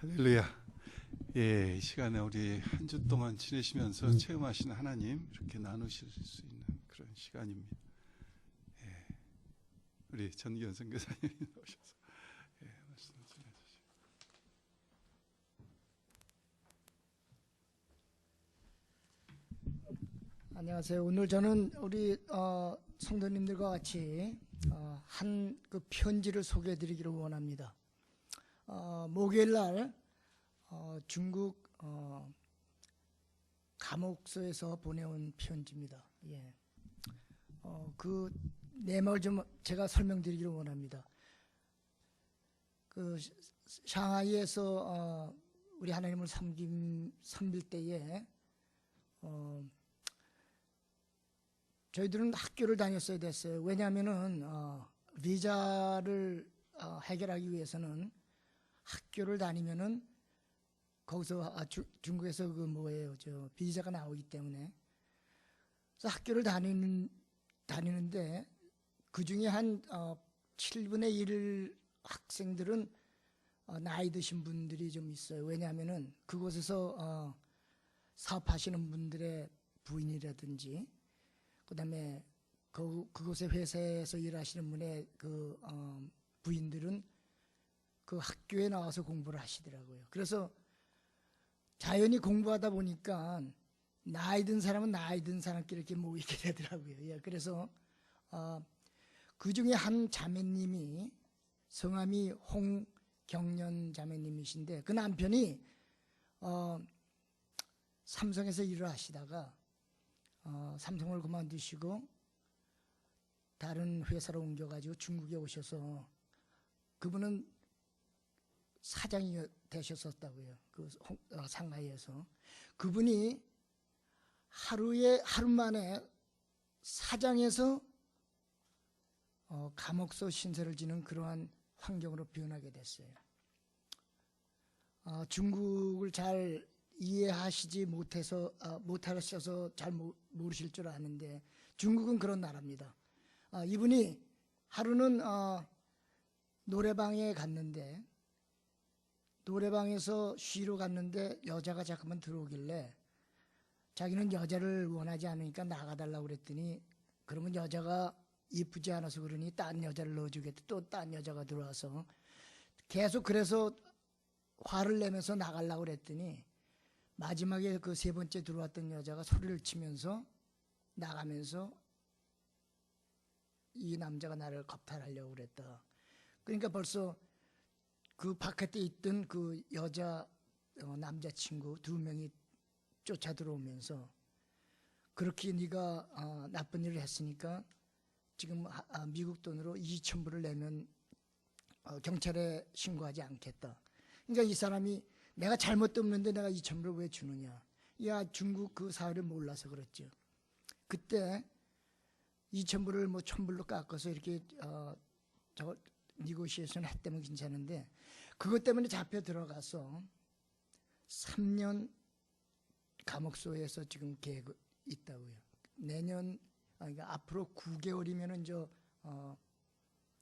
할렐루야. 예, 이 시간에 우리 한 주 동안 지내시면서 체험하신 하나님 이렇게 나누실 수 있는 그런 시간입니다. 예, 우리 전기현 선교사님이 오셔서 말씀 전해주시고. 안녕하세요. 오늘 저는 우리 성도님들과 같이 한 그 편지를 소개해드리기를 원합니다. 목요일 날 중국 감옥소에서 보내온 편지입니다. 예. 그 내용을 좀 제가 설명드리기를 원합니다. 그 샹하이에서 우리 하나님을 섬길 때에 저희들은 학교를 다녔어야 됐어요. 왜냐하면은 비자를 해결하기 위해서는 학교를 다니면은 거기서 중국에서 그 뭐예요, 저 비자가 나오기 때문에. 그래서 학교를 다니는데 그 중에 한 7분의 1 학생들은 나이 드신 분들이 좀 있어요. 왜냐하면은 그곳에서 사업하시는 분들의 부인이라든지, 그다음에 그곳의 회사에서 일하시는 분의 그 부인들은 그 학교에 나와서 공부를 하시더라고요. 그래서 자연히 공부하다 보니까 나이 든 사람은 나이 든 사람끼리 이렇게 모이게 되더라고요. 예, 그래서 그 중에 한 자매님이 성함이 홍경련 자매님이신데, 그 남편이 삼성에서 일을 하시다가 삼성을 그만두시고 다른 회사로 옮겨가지고 중국에 오셔서, 그분은 사장이 되셨었다고요. 그 상하이에서. 그분이 하루 만에 사장에서 감옥소 신세를 지는 그러한 환경으로 변하게 됐어요. 중국을 잘 이해하시지 못하셔서 잘 모르실 줄 아는데, 중국은 그런 나라입니다. 이분이 하루는 노래방에 갔는데, 노래방에서 쉬러 갔는데 여자가 자꾸만 들어오길래 자기는 여자를 원하지 않으니까 나가달라고 그랬더니, 그러면 여자가 이쁘지 않아서 그러니 딴 여자를 넣어주겠다. 또 딴 여자가 들어와서 계속, 그래서 화를 내면서 나가려고 그랬더니 마지막에 그 세 번째 들어왔던 여자가 소리를 치면서 나가면서 이 남자가 나를 겁탈하려고 그랬다. 그러니까 벌써 그 바깥에 있던 그 여자 남자친구 2명이 쫓아 들어오면서, 그렇게 네가 나쁜 일을 했으니까 지금 미국 돈으로 2,000불을 내면 경찰에 신고하지 않겠다. 그러니까 이 사람이, 내가 잘못도 없는데 내가 2,000불을 왜 주느냐. 야, 중국 그 사회를 몰라서 그랬죠. 그때 2,000불을 뭐 1,000불로 깎아서 이렇게 저 니고시에이션 했다면 괜찮은데, 그것 때문에 잡혀 들어가서 3년 감옥소에서 지금 계획 있다고요. 그러니까 앞으로 9개월이면은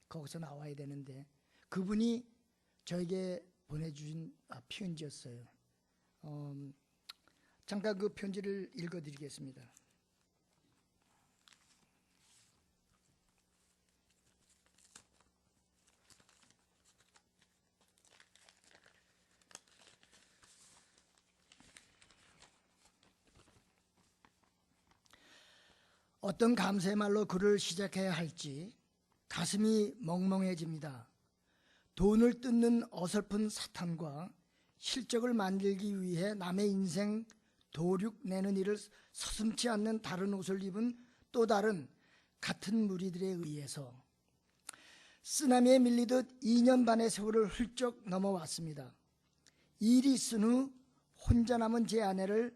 거기서 나와야 되는데, 그분이 저에게 보내주신 편지였어요. 잠깐 그 편지를 읽어드리겠습니다. 어떤 감사의 말로 글을 시작해야 할지 가슴이 멍멍해집니다. 돈을 뜯는 어설픈 사탄과 실적을 만들기 위해 남의 인생 도륙내는 일을 서슴지 않는 다른 옷을 입은 또 다른 같은 무리들에 의해서 쓰나미에 밀리듯 2년 반의 세월을 훌쩍 넘어왔습니다. 일이 있은 후 혼자 남은 제 아내를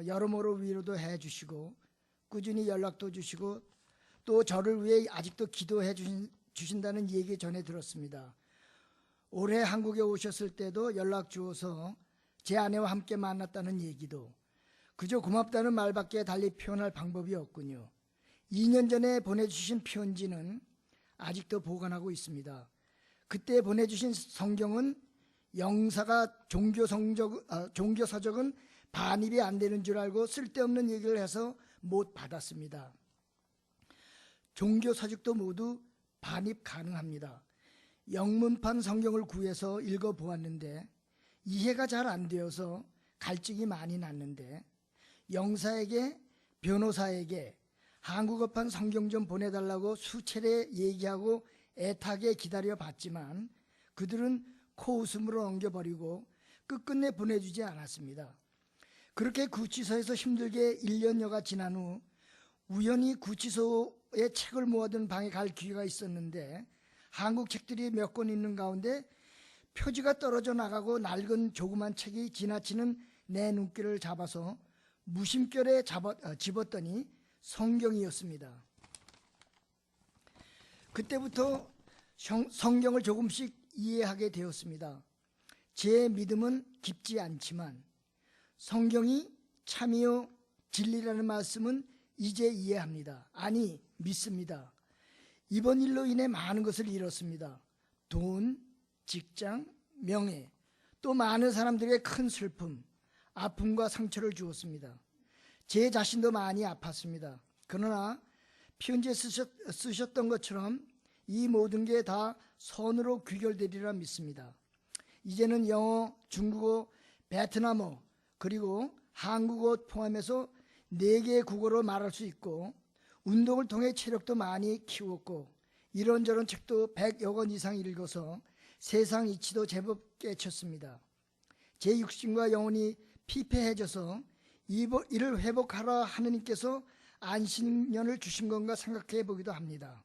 여러모로 위로도 해주시고 꾸준히 연락도 주시고 또 저를 위해 아직도 기도해 주신다는 얘기 전해 들었습니다. 올해 한국에 오셨을 때도 연락 주어서 제 아내와 함께 만났다는 얘기도, 그저 고맙다는 말밖에 달리 표현할 방법이 없군요. 2년 전에 보내주신 편지는 아직도 보관하고 있습니다. 그때 보내주신 성경은 영사가 종교서적은 반입이 안 되는 줄 알고 쓸데없는 얘기를 해서 못 받았습니다. 종교서적도 모두 반입 가능합니다. 영문판 성경을 구해서 읽어보았는데 이해가 잘 안 되어서 갈증이 많이 났는데 영사에게 변호사에게 한국어판 성경 좀 보내달라고 수차례 얘기하고 애타게 기다려봤지만 그들은 코웃음으로 넘겨버리고 끝끝내 보내주지 않았습니다. 그렇게 구치소에서 힘들게 1년여가 지난 후 우연히 구치소에 책을 모아둔 방에 갈 기회가 있었는데 한국 책들이 몇 권 있는 가운데 표지가 떨어져 나가고 낡은 조그만 책이 지나치는 내 눈길을 잡아서 무심결에 집었더니 성경이었습니다. 그때부터 성경을 조금씩 이해하게 되었습니다. 제 믿음은 깊지 않지만 성경이 참이요 진리라는 말씀은 이제 이해합니다. 아니 믿습니다. 이번 일로 인해 많은 것을 잃었습니다. 돈, 직장, 명예, 또 많은 사람들에게 큰 슬픔, 아픔과 상처를 주었습니다. 제 자신도 많이 아팠습니다. 그러나 편지에 쓰셨던 것처럼 이 모든 게 다 선으로 귀결되리라 믿습니다. 이제는 영어, 중국어, 베트남어 그리고 한국어 포함해서 4개의 국어로 말할 수 있고 운동을 통해 체력도 많이 키웠고 이런저런 책도 100여 권 이상 읽어서 세상 이치도 제법 깨쳤습니다. 제 육신과 영혼이 피폐해져서 이를 회복하라 하느님께서 안식년을 주신 건가 생각해 보기도 합니다.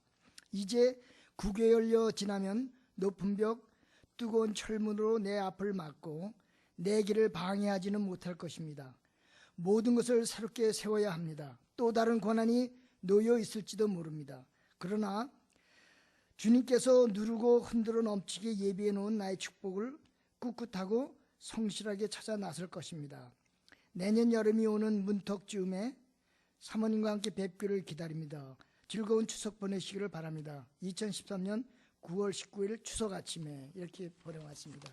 이제 9개월여 지나면 높은 벽, 뜨거운 철문으로 내 앞을 막고 내 길을 방해하지는 못할 것입니다. 모든 것을 새롭게 세워야 합니다. 또 다른 고난이 놓여 있을지도 모릅니다. 그러나 주님께서 누르고 흔들어 넘치게 예비해 놓은 나의 축복을 꿋꿋하고 성실하게 찾아 나설 것입니다. 내년 여름이 오는 문턱 즈음에 사모님과 함께 뵙기를 기다립니다. 즐거운 추석 보내시기를 바랍니다. 2013년 9월 19일 추석 아침에 이렇게 보내왔습니다.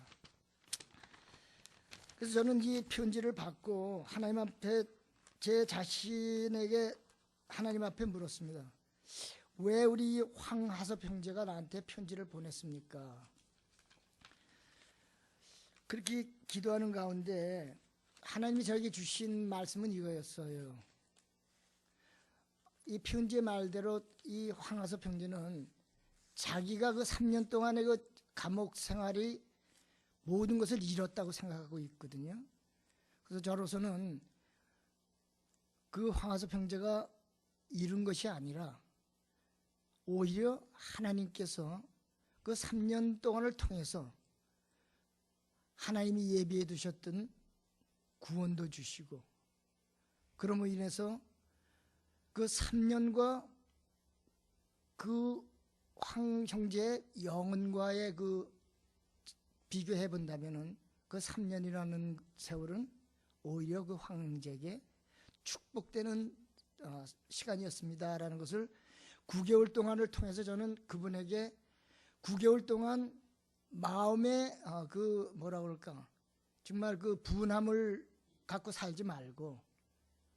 그래서 저는 이 편지를 받고 하나님 앞에 제 자신에게 하나님 앞에 물었습니다. 왜 우리 황하섭 형제가 나한테 편지를 보냈습니까? 그렇게 기도하는 가운데 하나님이 저에게 주신 말씀은 이거였어요. 이 편지의 말대로 이 황하섭 형제는 자기가 그 3년 동안의 그 감옥 생활이 모든 것을 잃었다고 생각하고 있거든요. 그래서 저로서는 그 황하섭 형제가 잃은 것이 아니라 오히려 하나님께서 그 3년 동안을 통해서 하나님이 예비해 두셨던 구원도 주시고 그럼으로 인해서 그 3년과 그 황 형제의 영혼과의 그 비교해 본다면은 그 3년이라는 세월은 오히려 그 황 형제에게 축복되는 시간이었습니다라는 것을 9개월 동안을 통해서 저는 그분에게 9개월 동안 마음의 그 뭐라 그럴까 정말 그 분함을 갖고 살지 말고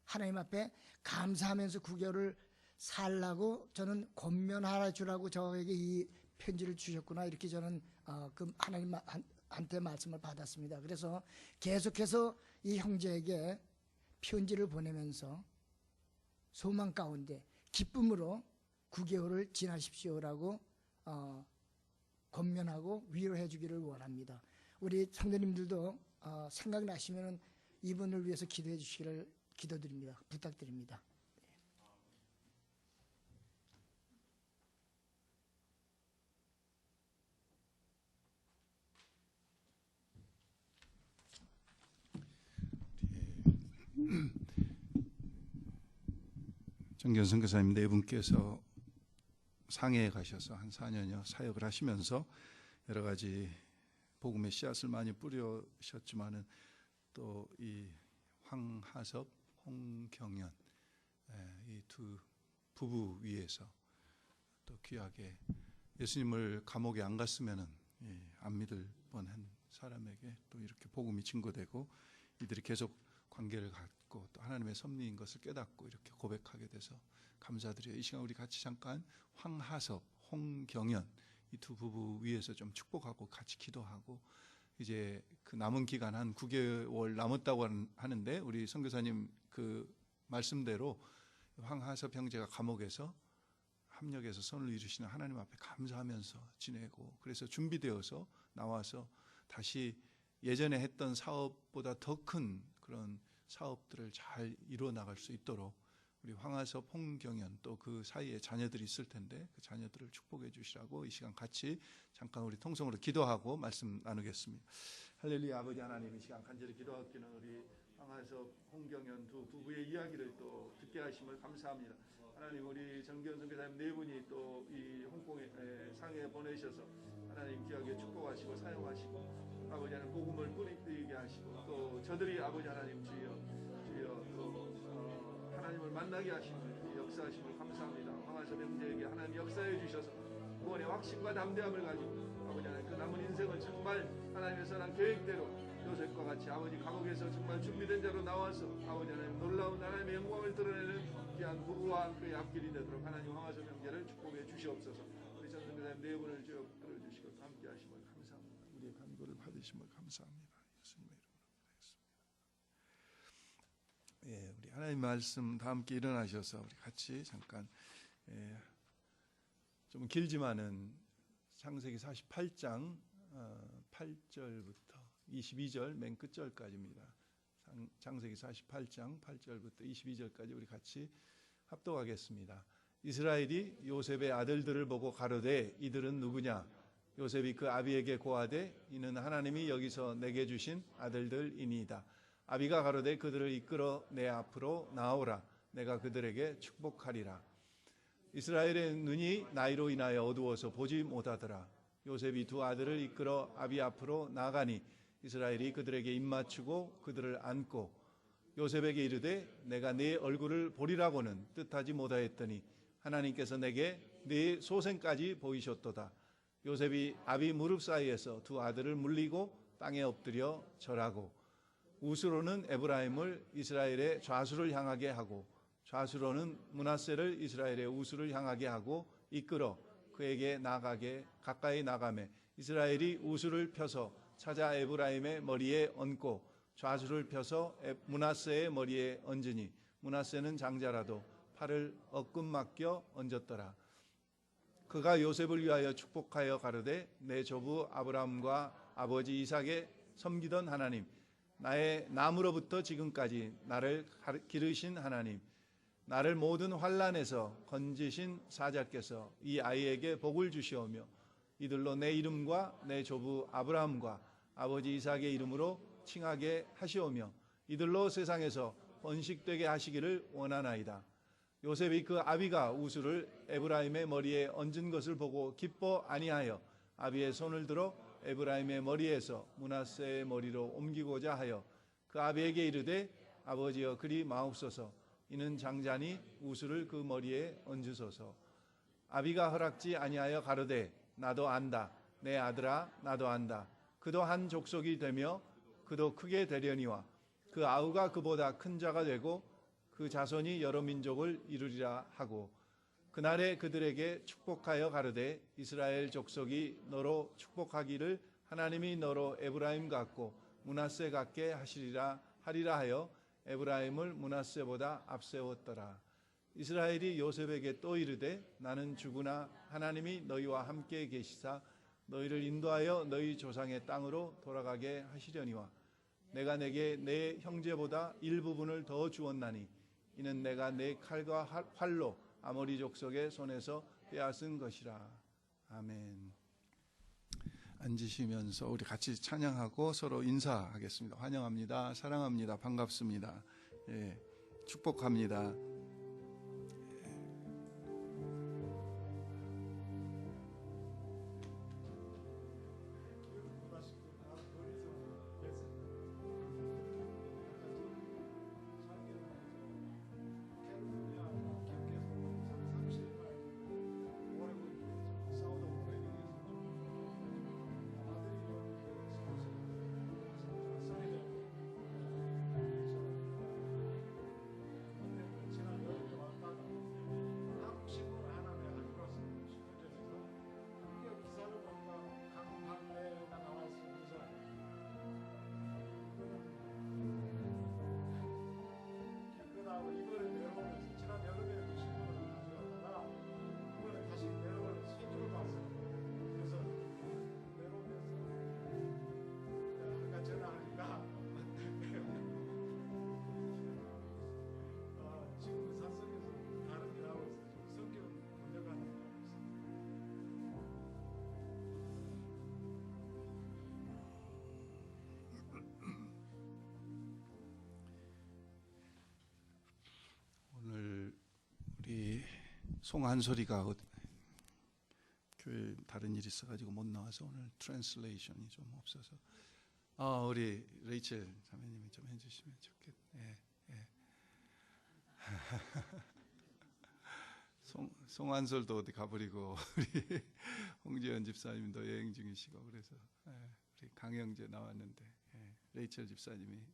하나님 앞에 감사하면서 9개월을 살라고 저는 권면하라 주라고 저에게 이 편지를 주셨구나 이렇게 저는 그 하나님한테 말씀을 받았습니다. 그래서 계속해서 이 형제에게 편지를 보내면서 소망 가운데 기쁨으로 9개월을 지나십시오라고 권면하고 위로해 주기를 원합니다. 우리 성도님들도 생각나시면 이분을 위해서 기도해 주시기를 기도드립니다. 부탁드립니다. 정기현 선교사님 네 분께서 상해에 가셔서 한 4년여 사역을 하시면서 여러 가지 복음의 씨앗을 많이 뿌리셨지만은 또 이 황하섭, 홍경연 이 두 부부 위해서 또 귀하게 예수님을 감옥에 안 갔으면은 안 믿을 뻔한 사람에게 또 이렇게 복음이 증거되고 이들이 계속 관계를 갖고 또 하나님의 섭리인 것을 깨닫고 이렇게 고백하게 돼서 감사드려요. 이 시간 우리 같이 잠깐 황하섭, 홍경연 이 두 부부 위해서 좀 축복하고 같이 기도하고 이제 그 남은 기간 한 9개월 남았다고 하는데 우리 선교사님 그 말씀대로 황하섭 형제가 감옥에서 합력해서 선을 이루시는 하나님 앞에 감사하면서 지내고 그래서 준비되어서 나와서 다시 예전에 했던 사업보다 더 큰 그런 사업들을 잘 이루어 나갈 수 있도록 우리 황하섭, 홍경연 또 그 사이에 자녀들이 있을 텐데 그 자녀들을 축복해 주시라고 이 시간 같이 잠깐 우리 통성으로 기도하고 말씀 나누겠습니다. 할렐루야. 아버지 하나님, 이 시간 간절히 기도하기는 우리 황하섭, 홍경연 두 부부의 이야기를 또 듣게 하심을 감사합니다. 하나님, 우리 정기현 선교사님 네 분이 또 이 홍콩에 상해에 보내셔서 하나님 귀하게 축복하시고 사용하시고 아버지 하나님 복음을 뿌리게 하시고 또 저들이 아버지 하나님 주여 또 하나님을 만나게 하심을 역사하심을 감사합니다. 황하섭 형제에게 하나님 역사해 주셔서 구원의 확신과 담대함을 가지고 아버지 하나님 그 남은 인생을 정말 하나님의 선한 계획대로 요셉과 같이 아버지 감옥에서 정말 준비된 자로 나와서 아버지 하나님 놀라운 하나님의 영광을 드러내는 귀한 부부와 그의 앞길이 되도록 하나님 황하섭 형제를 축복해 주시옵소서. 우리 전선교사님 네 분을 주여 끌어주시고 함께 하심을 감사합니다. 우리의 간구를 받으심을 감사합니다. 예수님의 이름으로 기도했습니다. 예, 우리 하나님 말씀 다 함께 일어나셔서 우리 같이 잠깐 좀 길지만은 창세기 48장 8절부터 22절 맨 끝절까지입니다. 창세기 48장 8절부터 22절까지 우리 같이 합독하겠습니다. 이스라엘이 요셉의 아들들을 보고 가로되 이들은 누구냐? 요셉이 그 아비에게 고하되 이는 하나님이 여기서 내게 주신 아들들이니이다. 아비가 가로되 그들을 이끌어 내 앞으로 나오라. 내가 그들에게 축복하리라. 이스라엘의 눈이 나이로 인하여 어두워서 보지 못하더라. 요셉이 두 아들을 이끌어 아비 앞으로 나가니 이스라엘이 그들에게 입맞추고 그들을 안고 요셉에게 이르되 내가 네 얼굴을 보리라고는 뜻하지 못하였더니 하나님께서 내게 네 소생까지 보이셨도다. 요셉이 아비 무릎 사이에서 두 아들을 물리고 땅에 엎드려 절하고 우스로는 에브라임을 이스라엘의 좌수를 향하게 하고 좌수로는 므낫세를 이스라엘의 우수를 향하게 하고 이끌어 그에게 나가게 가까이 나가매 이스라엘이 우수를 펴서 찾아 에브라임의 머리에 얹고 좌수를 펴서 므낫세의 머리에 얹으니 므낫세는 장자라도 팔을 엇금 맡겨 얹었더라. 그가 요셉을 위하여 축복하여 가로되 내 조부 아브라함과 아버지 이삭의 섬기던 하나님 나의 남으로부터 지금까지 나를 기르신 하나님 나를 모든 환난에서 건지신 사자께서 이 아이에게 복을 주시오며 이들로 내 이름과 내 조부 아브라함과 아버지 이삭의 이름으로 칭하게 하시오며 이들로 세상에서 번식되게 하시기를 원하나이다. 요셉이 그 아비가 우수를 에브라임의 머리에 얹은 것을 보고 기뻐 아니하여 아비의 손을 들어 에브라임의 머리에서 므낫세의 머리로 옮기고자 하여 그 아비에게 이르되 아버지여 그리 마옵소서. 이는 장자니 우수를 그 머리에 얹으소서. 아비가 허락지 아니하여 가로되 나도 안다. 내 아들아 나도 안다. 그도 한 족속이 되며 그도 크게 되려니와 그 아우가 그보다 큰 자가 되고 그 자손이 여러 민족을 이루리라 하고 그날에 그들에게 축복하여 가로되 이스라엘 족속이 너로 축복하기를 하나님이 너로 에브라임 같고 므낫세 같게 하시리라 하리라 하여 에브라임을 므낫세보다 앞세웠더라. 이스라엘이 요셉에게 또 이르되 나는 죽으나 하나님이 너희와 함께 계시사 너희를 인도하여 너희 조상의 땅으로 돌아가게 하시려니와 내가 내게 내 형제보다 일부분을 더 주었나니 이는 내가 내 칼과 활로 아모리 족속의 손에서 빼앗은 것이라. 아멘. 앉으시면서 우리 같이 찬양하고 서로 인사하겠습니다. 환영합니다. 사랑합니다. 반갑습니다. 예, 축복합니다. 송한솔이가 교회 다른 일이 있어가지고 못 나와서 오늘 트랜슬레이션이 좀 없어서 우리 레이첼 자매님이 좀 해주시면 좋겠네. 예. 송한솔도 어디 가버리고 우리 홍지연 집사님도 여행 중이시고 그래서 우리 강영재 나왔는데 레이첼 집사님이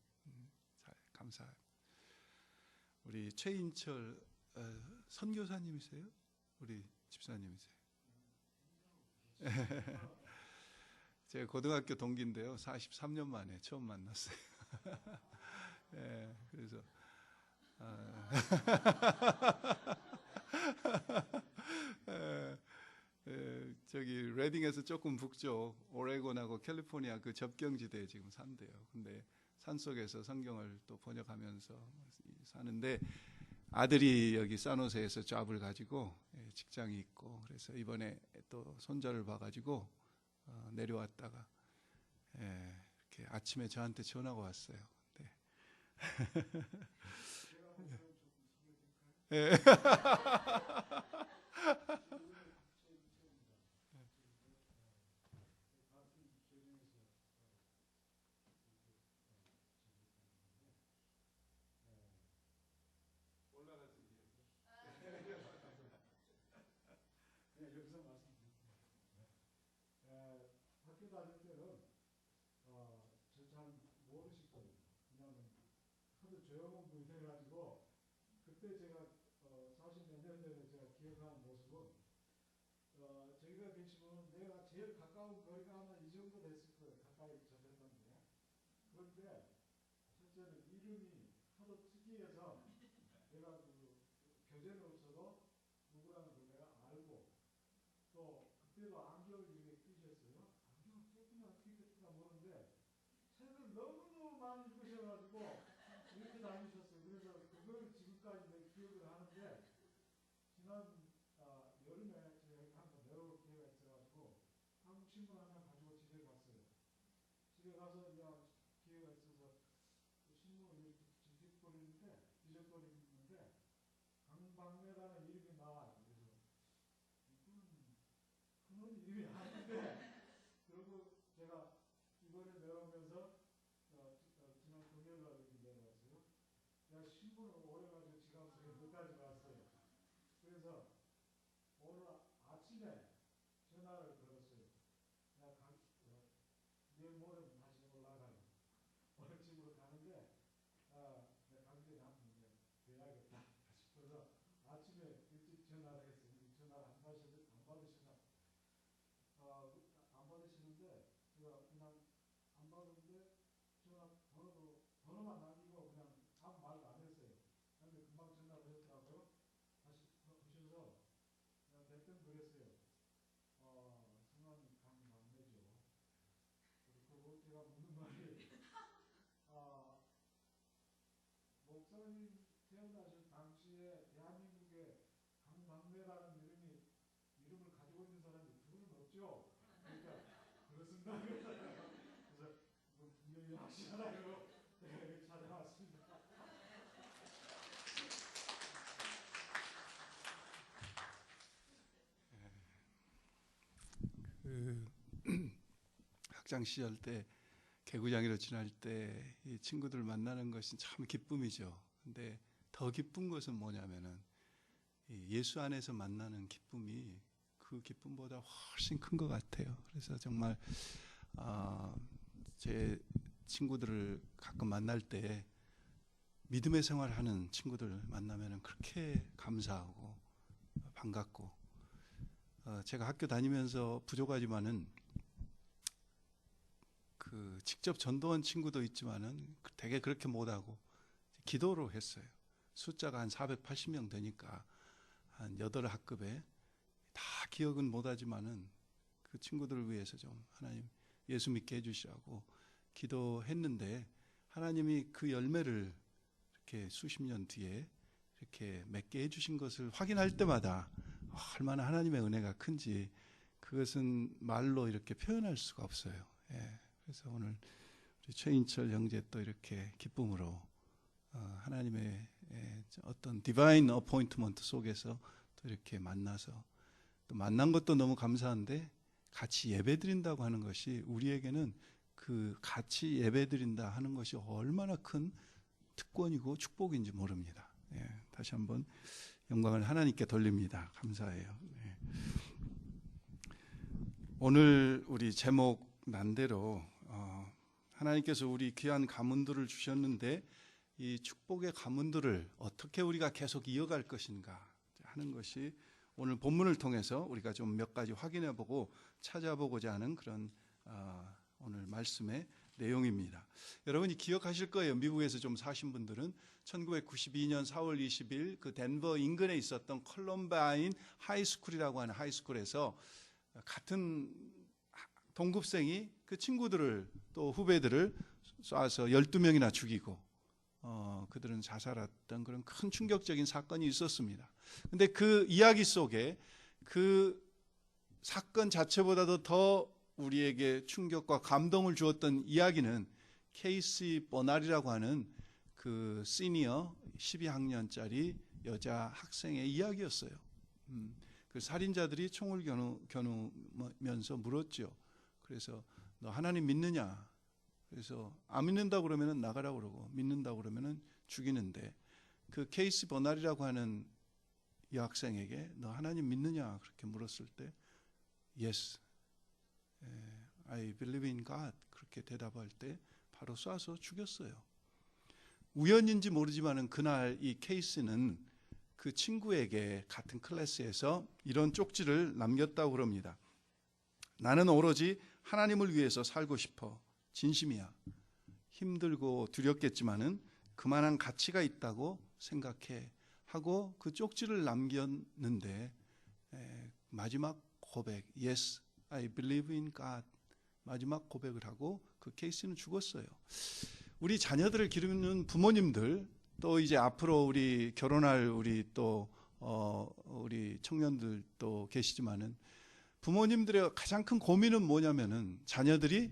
감사해요. 우리 최인철 선교사님이세요? 우리 집사님이세요? 제가 고등학교 동기인데요. 43년 만에 처음 만났어요. 그래서 저기 레딩에서 조금 북쪽 오레곤하고 캘리포니아 그 접경지대에 지금 산대요. 근데 산속에서 성경을 또 번역하면서 사는데 아들이 여기 산호세에서 잡을 가지고 직장이 있고 그래서 이번에 또 손자를 봐가지고 내려왔다가 이렇게 아침에 저한테 전화가 왔어요. 네. 학교 다닐 때는 잘 모르실 거예요. 왜냐하면 하도 조용한 분이 돼가지고 그때 제가 40몇 년 전에 제가 기억하는 모습은 저희가 계시면 내가 제일 가까운 거리가 아마 이 정도 됐을 거예요. 가까이 접했는데 그런데 첫째는 이름이 하도 특이해서 내가 그 교재는 없어도 누구라는 걸 내가 알고 또 그때도 안경을 이렇게 끼셨어요. 안경을 꼈구나 끼겠구나 모르는데 책을 너무너무 많이 읽으셔가지고 이렇게 다니셨어요. 그래서 그걸 지금까지 내 기억을 하는데 지난 여름에 제가 한번 내려올 기회가 있어가지고 한국 신문 하나 가지고 집에 갔어요. 집에 가서 기회가 있어서 그 신문을 이렇게 뒤적거리는데 강박래라는 이름이 나와요. 그래서 이거는 흔한 이름이 아닌데 그리고 제가 이번에 내려오면서 지난 금요일 날 이렇게 내려왔어요. 제가 신문을 오래 가지고 지갑 속에 못 가져왔어요. 그래서 오늘 아침에 전화를 걸었어요. 내일 모레면 다시 올라가요. 오늘 집으로 가는데 내가 가기 전에 한번 뵈야겠다 싶어서 아침에 일찍 전화를 했어요. 전화를 안 받으시나 안 받으시는데 제가 그냥 안 받았는데 전화 번호만 남기고 그냥 아무 말도 안 했어요. 그런데 금방 전화를 하셨더라고요. 다시 하셔서 내가 대뜸 그랬어요. 성함이 강남매죠. 그리고 제가 묻는 말이 목사님 태어나신 당시에 대한민국에 강남매라는 이름을 가지고 있는 사람이 둘은 없죠. 그러니까 그렇습니다. 그래서 분명히 확실하다고 찾아왔습니다. 그 학창 시절 때 개구장이로 지날 때 이 친구들 만나는 것이 참 기쁨이죠. 근데 더 기쁜 것은 뭐냐면은 이 예수 안에서 만나는 기쁨이 그 기쁨보다 훨씬 큰 것 같아요. 그래서 정말 제 친구들을 가끔 만날 때 믿음의 생활하는 친구들 만나면은 그렇게 감사하고 반갑고 제가 학교 다니면서 부족하지만은 그 직접 전도한 친구도 있지만은 되게 그렇게 못하고 기도로 했어요. 숫자가 한 480명 되니까 한 8학급에 다 기억은 못하지만은 그 친구들을 위해서 좀 하나님 예수 믿게 해주시라고 기도했는데 하나님이 그 열매를 이렇게 수십 년 뒤에 이렇게 맺게 해주신 것을 확인할 때마다 얼마나 하나님의 은혜가 큰지 그것은 말로 이렇게 표현할 수가 없어요. 그래서 오늘 우리 최인철 형제 또 이렇게 기쁨으로 하나님의 어떤 디바인 어포인트먼트 속에서 또 이렇게 만나서 또 만난 것도 너무 감사한데 같이 예배드린다고 하는 것이 우리에게는 그 같이 예배드린다 하는 것이 얼마나 큰 특권이고 축복인지 모릅니다. 예, 다시 한번 영광을 하나님께 돌립니다. 감사해요. 예. 오늘 우리 제목 난대로 하나님께서 우리 귀한 가문들을 주셨는데 이 축복의 가문들을 어떻게 우리가 계속 이어갈 것인가 하는 것이 오늘 본문을 통해서 우리가 좀 몇 가지 확인해보고 찾아보고자 하는 그런 오늘 말씀의 내용입니다. 여러분이 기억하실 거예요. 미국에서 좀 사신 분들은 1992년 4월 20일 그 덴버 인근에 있었던 컬럼바인 하이스쿨이라고 하는 하이스쿨에서 같은 동급생이 그 친구들을 또 후배들을 쏴서 12명이나 죽이고 그들은 자살했던 그런 큰 충격적인 사건이 있었습니다. 근데 그 이야기 속에 그 사건 자체보다도 더 우리에게 충격과 감동을 주었던 이야기는 케이시 버날이라고 하는 그 시니어 12학년짜리 여자 학생의 이야기였어요. 그 살인자들이 총을 겨누면서 물었죠. 그래서 너 하나님 믿느냐? 그래서 안 믿는다 그러면은 나가라고 그러고 믿는다 그러면은 죽이는데 그 케이시 버날이라고 하는 이 학생에게 너 하나님 믿느냐 그렇게 물었을 때 Yes, I believe in God 그렇게 대답할 때 바로 쏴서 죽였어요. 우연인지 모르지만은 그날 이 케이스는 그 친구에게 같은 클래스에서 이런 쪽지를 남겼다고 그럽니다. 나는 오로지 하나님을 위해서 살고 싶어. 진심이야. 힘들고 두렵겠지만은 그만한 가치가 있다고 생각해 하고 그 쪽지를 남겼는데 마지막 고백 Yes, I believe in God 마지막 고백을 하고 그 케이스는 죽었어요. 우리 자녀들을 기르는 부모님들 또 이제 앞으로 우리 결혼할 우리 또 우리 청년들도 계시지만은 부모님들의 가장 큰 고민은 뭐냐면은 자녀들이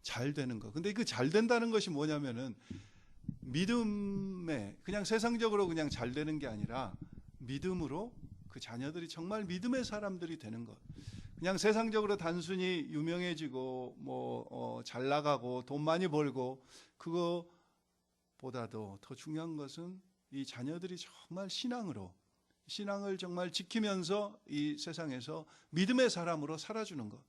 잘 되는 거. 근데 그 잘 된다는 것이 뭐냐면은 믿음에 그냥 세상적으로 그냥 잘 되는 게 아니라 믿음으로 그 자녀들이 정말 믿음의 사람들이 되는 것. 그냥 세상적으로 단순히 유명해지고 잘 나가고 돈 많이 벌고 그거보다도 더 중요한 것은 이 자녀들이 정말 신앙을 정말 지키면서 이 세상에서 믿음의 사람으로 살아주는 것.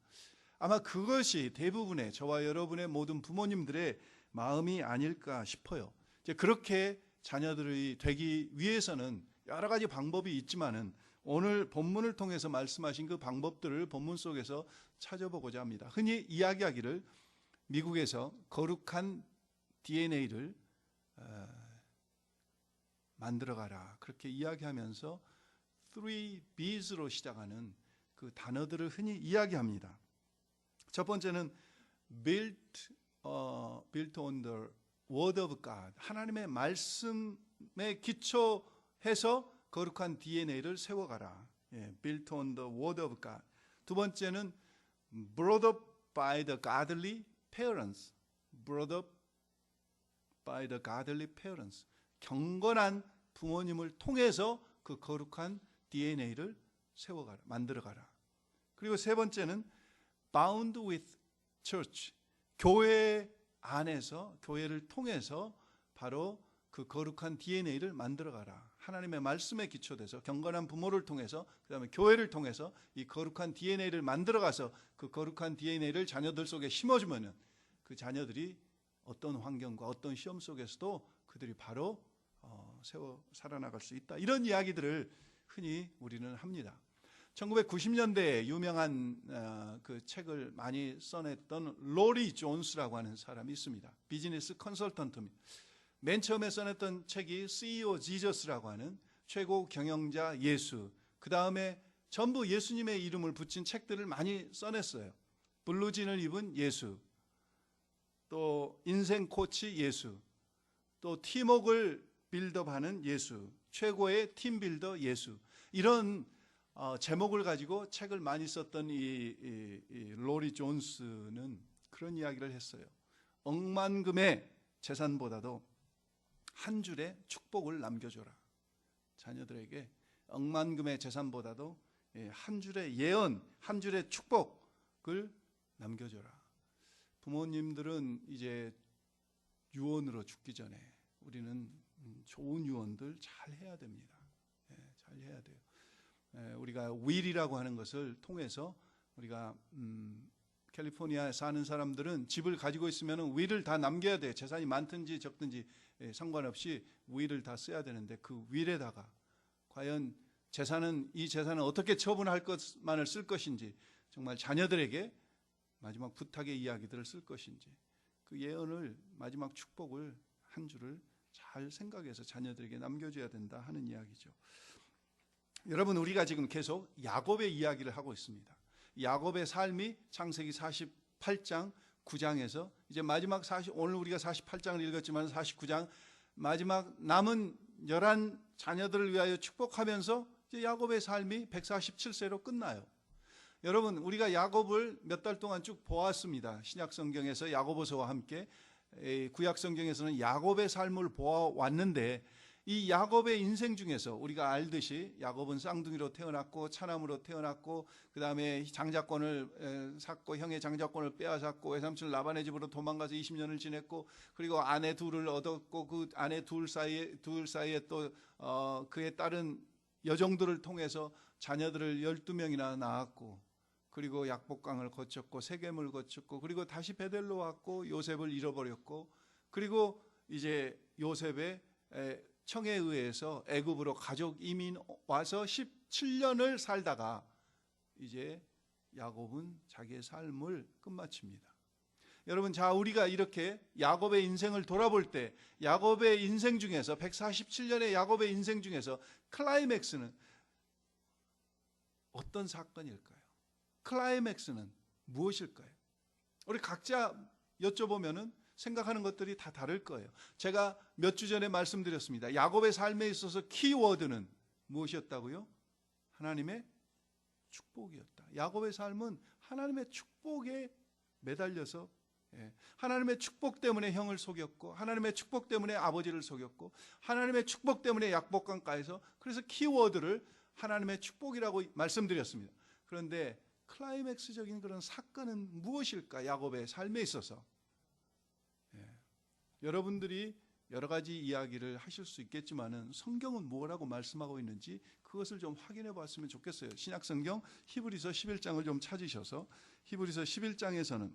아마 그것이 대부분의 저와 여러분의 모든 부모님들의 마음이 아닐까 싶어요. 이제 그렇게 자녀들이 되기 위해서는 여러 가지 방법이 있지만은 오늘 본문을 통해서 말씀하신 그 방법들을 본문 속에서 찾아보고자 합니다. 흔히 이야기하기를 미국에서 거룩한 DNA를 만들어가라 그렇게 이야기하면서 3Bs로 시작하는 그 단어들을 흔히 이야기합니다. 첫 번째는 built on the word of God 하나님의 말씀에 기초해서 거룩한 DNA를 세워가라. built on the word of God. 두 번째는 brought up by the godly parents. brought up by the godly parents. 경건한 부모님을 통해서 그 거룩한 DNA를 세워가라, 만들어가라. 그리고 세 번째는 bound with church. 교회 안에서, 교회를 통해서 바로 그 거룩한 DNA를 만들어가라. 하나님의 말씀에 기초돼서 경건한 부모를 통해서 그다음에 교회를 통해서 이 거룩한 DNA를 만들어가서 그 거룩한 DNA를 자녀들 속에 심어주면은 그 자녀들이 어떤 환경과 어떤 시험 속에서도 그들이 바로 세워 살아나갈 수 있다. 이런 이야기들을 흔히 우리는 합니다. 1990년대에 유명한 그 책을 많이 써냈던 로리 존스라고 하는 사람이 있습니다. 비즈니스 컨설턴트입니다. 맨 처음에 써냈던 책이 CEO 지저스라고 하는 최고 경영자 예수. 그 다음에 전부 예수님의 이름을 붙인 책들을 많이 써냈어요. 블루진을 입은 예수, 또 인생 코치 예수, 또 팀워크를 빌드업하는 예수, 최고의 팀빌더 예수. 이런 제목을 가지고 책을 많이 썼던 이 로리 존스는 그런 이야기를 했어요. 억만금의 재산보다도 한 줄의 축복을 남겨줘라. 자녀들에게 억만금의 재산보다도 한 줄의 예언, 한 줄의 축복을 남겨줘라. 부모님들은 이제 유언으로 죽기 전에 우리는 좋은 유언들 잘 해야 됩니다. 잘 해야 돼요. 우리가 will이라고 하는 것을 통해서 우리가 캘리포니아에 사는 사람들은 집을 가지고 있으면 will을 다 남겨야 돼요. 재산이 많든지 적든지 상관없이 will을 다 써야 되는데 그 will에다가 과연 이 재산은 어떻게 처분할 것만을 쓸 것인지, 정말 자녀들에게 마지막 부탁의 이야기들을 쓸 것인지, 그 예언을, 마지막 축복을 한 줄을 잘 생각해서 자녀들에게 남겨줘야 된다 하는 이야기죠. 여러분, 우리가 지금 계속 야곱의 이야기를 하고 있습니다. 야곱의 삶이 창세기 48장 9장에서 이제 마지막 오늘 우리가 48장을 읽었지만 49장 마지막 남은 11 자녀들을 위하여 축복하면서 이제 야곱의 삶이 147세로 끝나요. 여러분, 우리가 야곱을 몇 달 동안 쭉 보았습니다. 신약 성경에서 야고보서와 함께, 구약 성경에서는 야곱의 삶을 보아왔는데, 이 야곱의 인생 중에서 우리가 알듯이 야곱은 쌍둥이로 태어났고 차남으로 태어났고, 그 다음에 장자권을 샀고, 형의 장자권을 빼앗았고, 외삼촌 라반의 집으로 도망가서 20년을 지냈고, 그리고 아내 둘을 얻었고, 그 아내 둘 사이에 또 그에 따른 여종들을 통해서 자녀들을 12명이나 낳았고, 그리고 약복강을 거쳤고 세겜을 거쳤고, 그리고 다시 베델로 왔고 요셉을 잃어버렸고, 그리고 이제 요셉의 청에 의해서 애굽으로 가족 이민 와서 17년을 살다가 이제 야곱은 자기의 삶을 끝마칩니다. 여러분, 자, 우리가 이렇게 야곱의 인생을 돌아볼 때 야곱의 인생 중에서 147년의 야곱의 인생 중에서 클라이맥스는 어떤 사건일까요? 클라이맥스는 무엇일까요? 우리 각자 여쭤보면은 생각하는 것들이 다 다를 거예요. 제가 몇 주 전에 말씀드렸습니다. 야곱의 삶에 있어서 키워드는 무엇이었다고요? 하나님의 축복이었다. 야곱의 삶은 하나님의 축복에 매달려서, 하나님의 축복 때문에 형을 속였고, 하나님의 축복 때문에 아버지를 속였고, 하나님의 축복 때문에 약복강가에서, 그래서 키워드를 하나님의 축복이라고 말씀드렸습니다. 그런데 클라이맥스적인 그런 사건은 무엇일까? 야곱의 삶에 있어서. 여러분들이 여러 가지 이야기를 하실 수 있겠지만은 성경은 뭐라고 말씀하고 있는지 그것을 좀 확인해 봤으면 좋겠어요. 신약 성경 히브리서 11장을 좀 찾으셔서 히브리서 11장에서는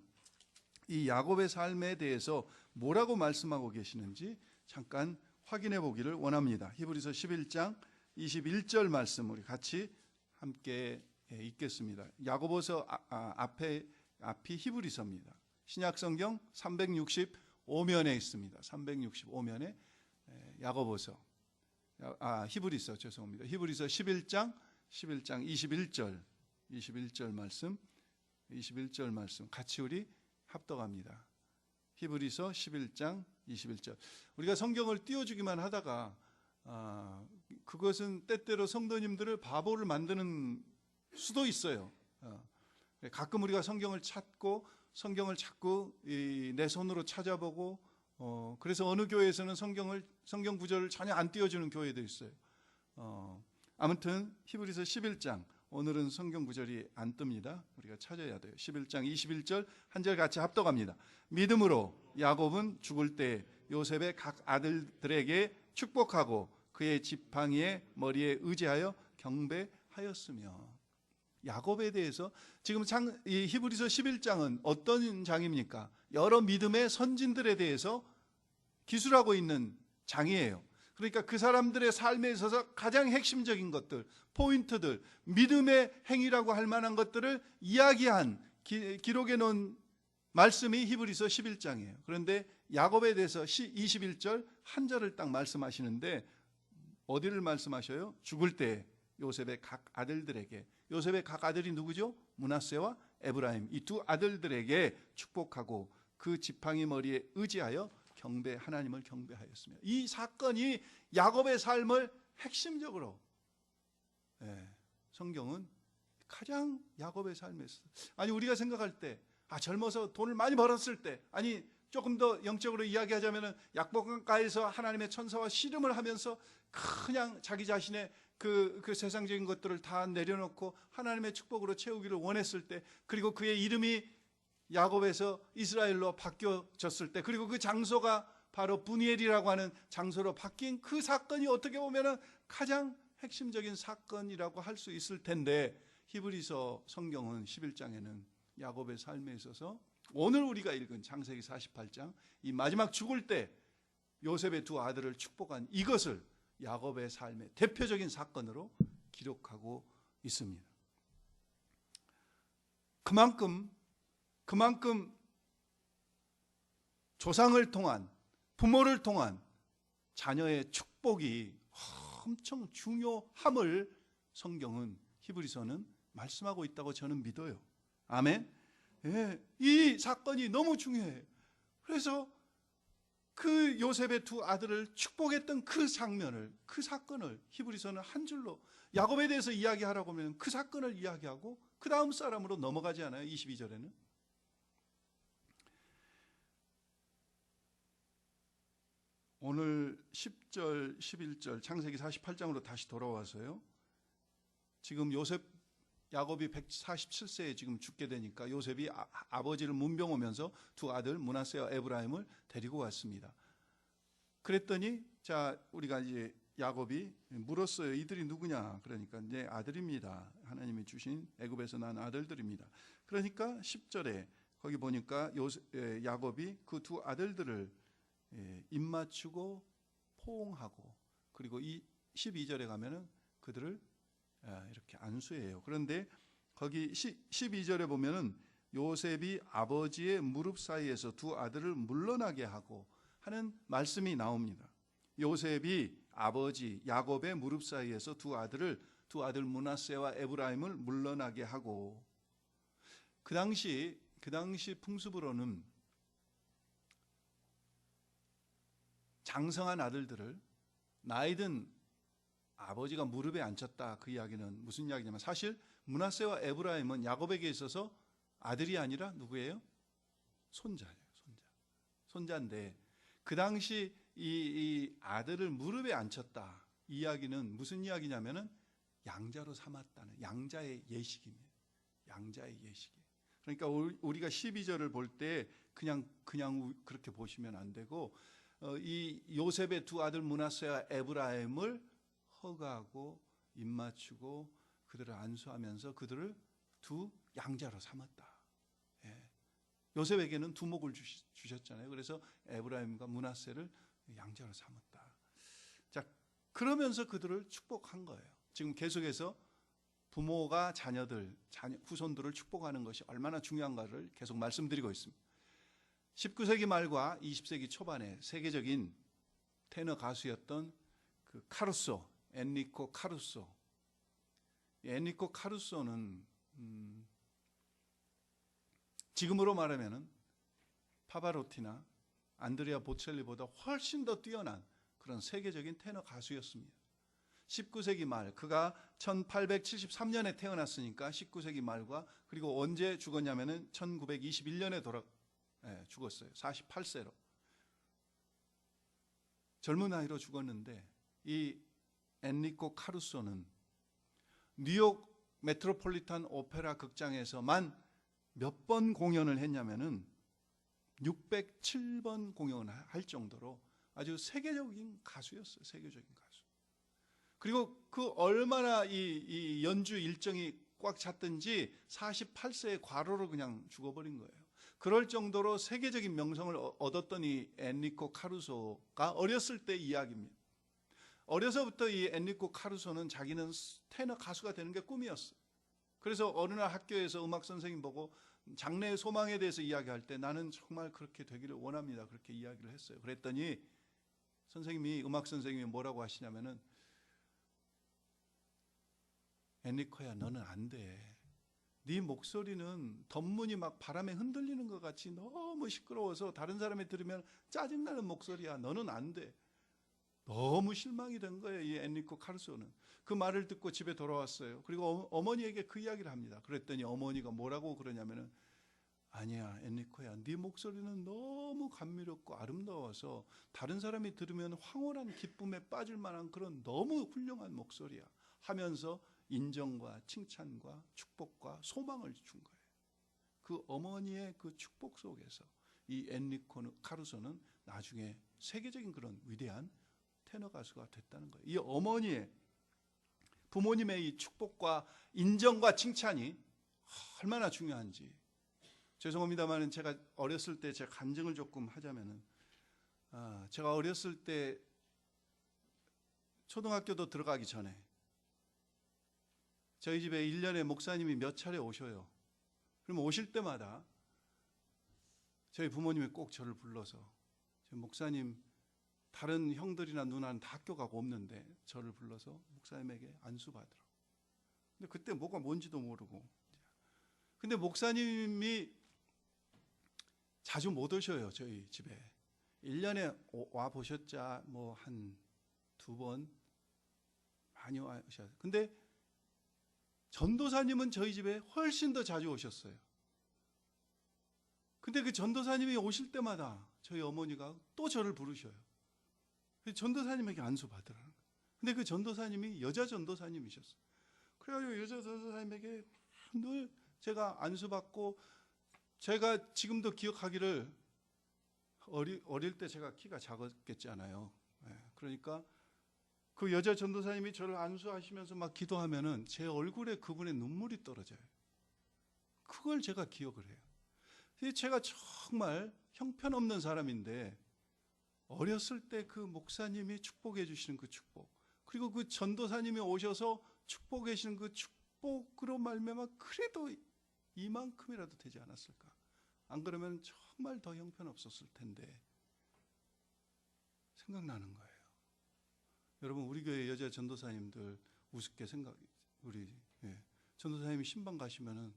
이 야곱의 삶에 대해서 뭐라고 말씀하고 계시는지 잠깐 확인해 보기를 원합니다. 히브리서 11장 21절 말씀 우리 같이 함께 읽겠습니다. 야고보서 앞이 히브리서입니다. 신약 성경 365면에 있습니다. 365면에 야고보서, 히브리서 죄송합니다. 히브리서 11장 21절 말씀, 21절 말씀 같이 우리 합독합니다. 히브리서 11장 21절. 우리가 성경을 띄워주기만 하다가 그것은 때때로 성도님들을 바보를 만드는 수도 있어요. 가끔 우리가 성경을 찾고 성경을 자꾸 내 손으로 찾아보고, 그래서 어느 교회에서는 성경 구절을 전혀 안 띄워주는 교회도 있어요. 아무튼 히브리서 11장, 오늘은 성경 구절이 안 뜹니다. 우리가 찾아야 돼요. 11장 21절 한 절 같이 합독합니다. 믿음으로 야곱은 죽을 때 요셉의 각 아들들에게 축복하고 그의 지팡이의 머리에 의지하여 경배하였으며. 야곱에 대해서 지금 이 히브리서 11장은 어떤 장입니까? 여러 믿음의 선진들에 대해서 기술하고 있는 장이에요. 그러니까 그 사람들의 삶에 있어서 가장 핵심적인 것들, 포인트들, 믿음의 행위라고 할 만한 것들을 이야기한 기록해 놓은 말씀이 히브리서 11장이에요. 그런데 야곱에 대해서 21절 한 절을 딱 말씀하시는데 어디를 말씀하셔요? 죽을 때 요셉의 각 아들들에게, 요셉의 각 아들이 누구죠? 므낫세와 에브라임, 이 두 아들들에게 축복하고 그 지팡이 머리에 의지하여 하나님을 경배하였으며. 이 사건이 야곱의 삶을 핵심적으로, 성경은 가장 야곱의 삶에서, 아니 우리가 생각할 때, 젊어서 돈을 많이 벌었을 때, 아니 조금 더 영적으로 이야기하자면 약복강가에서 하나님의 천사와 씨름을 하면서 그냥 자기 자신의 그 세상적인 것들을 다 내려놓고 하나님의 축복으로 채우기를 원했을 때, 그리고 그의 이름이 야곱에서 이스라엘로 바뀌어졌을 때, 그리고 그 장소가 바로 브니엘이라고 하는 장소로 바뀐 그 사건이 어떻게 보면 가장 핵심적인 사건이라고 할 수 있을 텐데, 히브리서 성경은 11장에는 야곱의 삶에 있어서 오늘 우리가 읽은 창세기 48장, 이 마지막 죽을 때 요셉의 두 아들을 축복한 이것을 야곱의 삶의 대표적인 사건으로 기록하고 있습니다. 그만큼 조상을 통한, 부모를 통한 자녀의 축복이 엄청 중요함을 성경은, 히브리서는 말씀하고 있다고 저는 믿어요. 아멘. 예, 이 사건이 너무 중요해요. 그래서 그 요셉의 두 아들을 축복했던 그 장면을, 그 사건을 히브리서는 한 줄로 야곱에 대해서 이야기하라고 하면 그 사건을 이야기하고 그 다음 사람으로 넘어가지 않아요. 22절에는. 오늘 10절, 11절 창세기 48장으로 다시 돌아와서요. 지금 야곱이 147세에 지금 죽게 되니까 요셉이 아버지를 문병 오면서 두 아들 므낫세와 에브라임을 데리고 왔습니다. 그랬더니 자, 우리가 이제 야곱이 물었어요. 이들이 누구냐? 그러니까 이제 아들입니다. 하나님이 주신 애굽에서 난 아들들입니다. 그러니까 10절에 거기 보니까 야곱이 그 두 아들들을 입맞추고 포옹하고, 그리고 이 12절에 가면은 그들을 이렇게 안수해요. 그런데 거기 12절에 보면은 요셉이 아버지의 무릎 사이에서 두 아들을 물러나게 하고 하는 말씀이 나옵니다. 요셉이 아버지 야곱의 무릎 사이에서 두 아들 므낫세와 에브라임을 물러나게 하고, 그 당시 풍습으로는 장성한 아들들을 나이든 아버지가 무릎에 앉혔다, 그 이야기는 무슨 이야기냐면, 사실 므낫세와 에브라임은 야곱에게 있어서 아들이 아니라 누구예요? 손자예요. 손자인데 그 당시 이 아들을 무릎에 앉혔다, 이 이야기는 무슨 이야기냐면은 양자로 삼았다는 양자의 예식입니다. 양자의 예식이에요. 그러니까 우리가 12절을 볼 때 그냥 그렇게 보시면 안 되고, 이 요셉의 두 아들 므낫세와 에브라임을 허가하고 입맞추고 그들을 안수하면서 그들을 두 양자로 삼았다. 예. 요셉에게는 두목을 주셨잖아요. 그래서 에브라임과 므낫세를 양자로 삼았다. 자, 그러면서 그들을 축복한 거예요. 지금 계속해서 부모가 후손들을 축복하는 것이 얼마나 중요한가를 계속 말씀드리고 있습니다. 19세기 말과 20세기 초반에 세계적인 테너 가수였던 그 엔리코 카루소. 엔리코 카루소는 지금으로 말하면은 파바로티나 안드레아 보첼리보다 훨씬 더 뛰어난 그런 세계적인 테너 가수였습니다. 19세기 말, 그가 1873년에 태어났으니까 19세기 말과, 그리고 언제 죽었냐면은 1921년에 죽었어요. 48세로. 젊은 나이로 죽었는데, 이 엔리코 카루소는 뉴욕 메트로폴리탄 오페라 극장에서만 몇 번 공연을 했냐면은 607번 공연을 할 정도로 아주 세계적인 가수였어요. 세계적인 가수. 그리고 그 얼마나 이 연주 일정이 꽉 찼든지 48세의 과로로 그냥 죽어버린 거예요. 그럴 정도로 세계적인 명성을 얻었던 이 엔리코 카루소가 어렸을 때 이야기입니다. 어려서부터 이 엔리코 카루소는 자기는 테너 가수가 되는 게 꿈이었어요. 그래서 어느 날 학교에서 음악 선생님 보고 장래의 소망에 대해서 이야기할 때 나는 정말 그렇게 되기를 원합니다, 그렇게 이야기를 했어요. 그랬더니 음악 선생님이 뭐라고 하시냐면은, 엔리코야, 너는 안 돼. 네 목소리는 덧문이 막 바람에 흔들리는 것 같이 너무 시끄러워서 다른 사람이 들으면 짜증나는 목소리야. 너는 안 돼. 너무 실망이 된 거예요, 이 엔리코 카루소는. 그 말을 듣고 집에 돌아왔어요. 그리고 어머니에게 그 이야기를 합니다. 그랬더니 어머니가 뭐라고 그러냐면은, 아니야 엔리코야, 네 목소리는 너무 감미롭고 아름다워서 다른 사람이 들으면 황홀한 기쁨에 빠질 만한 그런 너무 훌륭한 목소리야. 하면서 인정과 칭찬과 축복과 소망을 준 거예요. 그 어머니의 그 축복 속에서 이 엔리코 카루소는 나중에 세계적인 그런 위대한 테너 가수가 됐다는 거예요. 이 어머니의 부모님의 이 축복과 인정과 칭찬이 얼마나 중요한지. 죄송합니다만 제가 어렸을 때 제 간증을 조금 하자면은, 제가 어렸을 때 초등학교도 들어가기 전에 저희 집에 1년에 목사님이 몇 차례 오셔요. 그럼 오실 때마다 저희 부모님이 꼭 저를 불러서, 목사님 다른 형들이나 누나는 다 학교 가고 없는데 저를 불러서 목사님에게 안수받으라고. 근데 그때 뭐가 뭔지도 모르고. 근데 목사님이 자주 못 오셔요. 저희 집에 1년에 와 보셨자 뭐 한 2번 많이 와셔요. 근데 전도사님은 저희 집에 훨씬 더 자주 오셨어요. 근데 그 전도사님이 오실 때마다 저희 어머니가 또 저를 부르셔요. 전도사님에게 안수 받으라는 거예요. 근데 그 전도사님이 여자 전도사님이셨어요. 그래가지고 여자 전도사님에게 늘 제가 안수 받고, 제가 지금도 기억하기를 어릴 때 제가 키가 작았겠잖아요. 그러니까 그 여자 전도사님이 저를 안수하시면서 막 기도하면은 제 얼굴에 그분의 눈물이 떨어져요. 그걸 제가 기억을 해요. 제가 정말 형편없는 사람인데 어렸을 때 그 목사님이 축복해 주시는 그 축복, 그리고 그 전도사님이 오셔서 축복해 주시는 그 축복으로 말미암아 그래도 이만큼이라도 되지 않았을까. 안 그러면 정말 더 형편없었을 텐데 생각나는 거예요. 여러분, 우리 교회 여자 전도사님들 우습게 우리 전도사님이 신방 가시면은,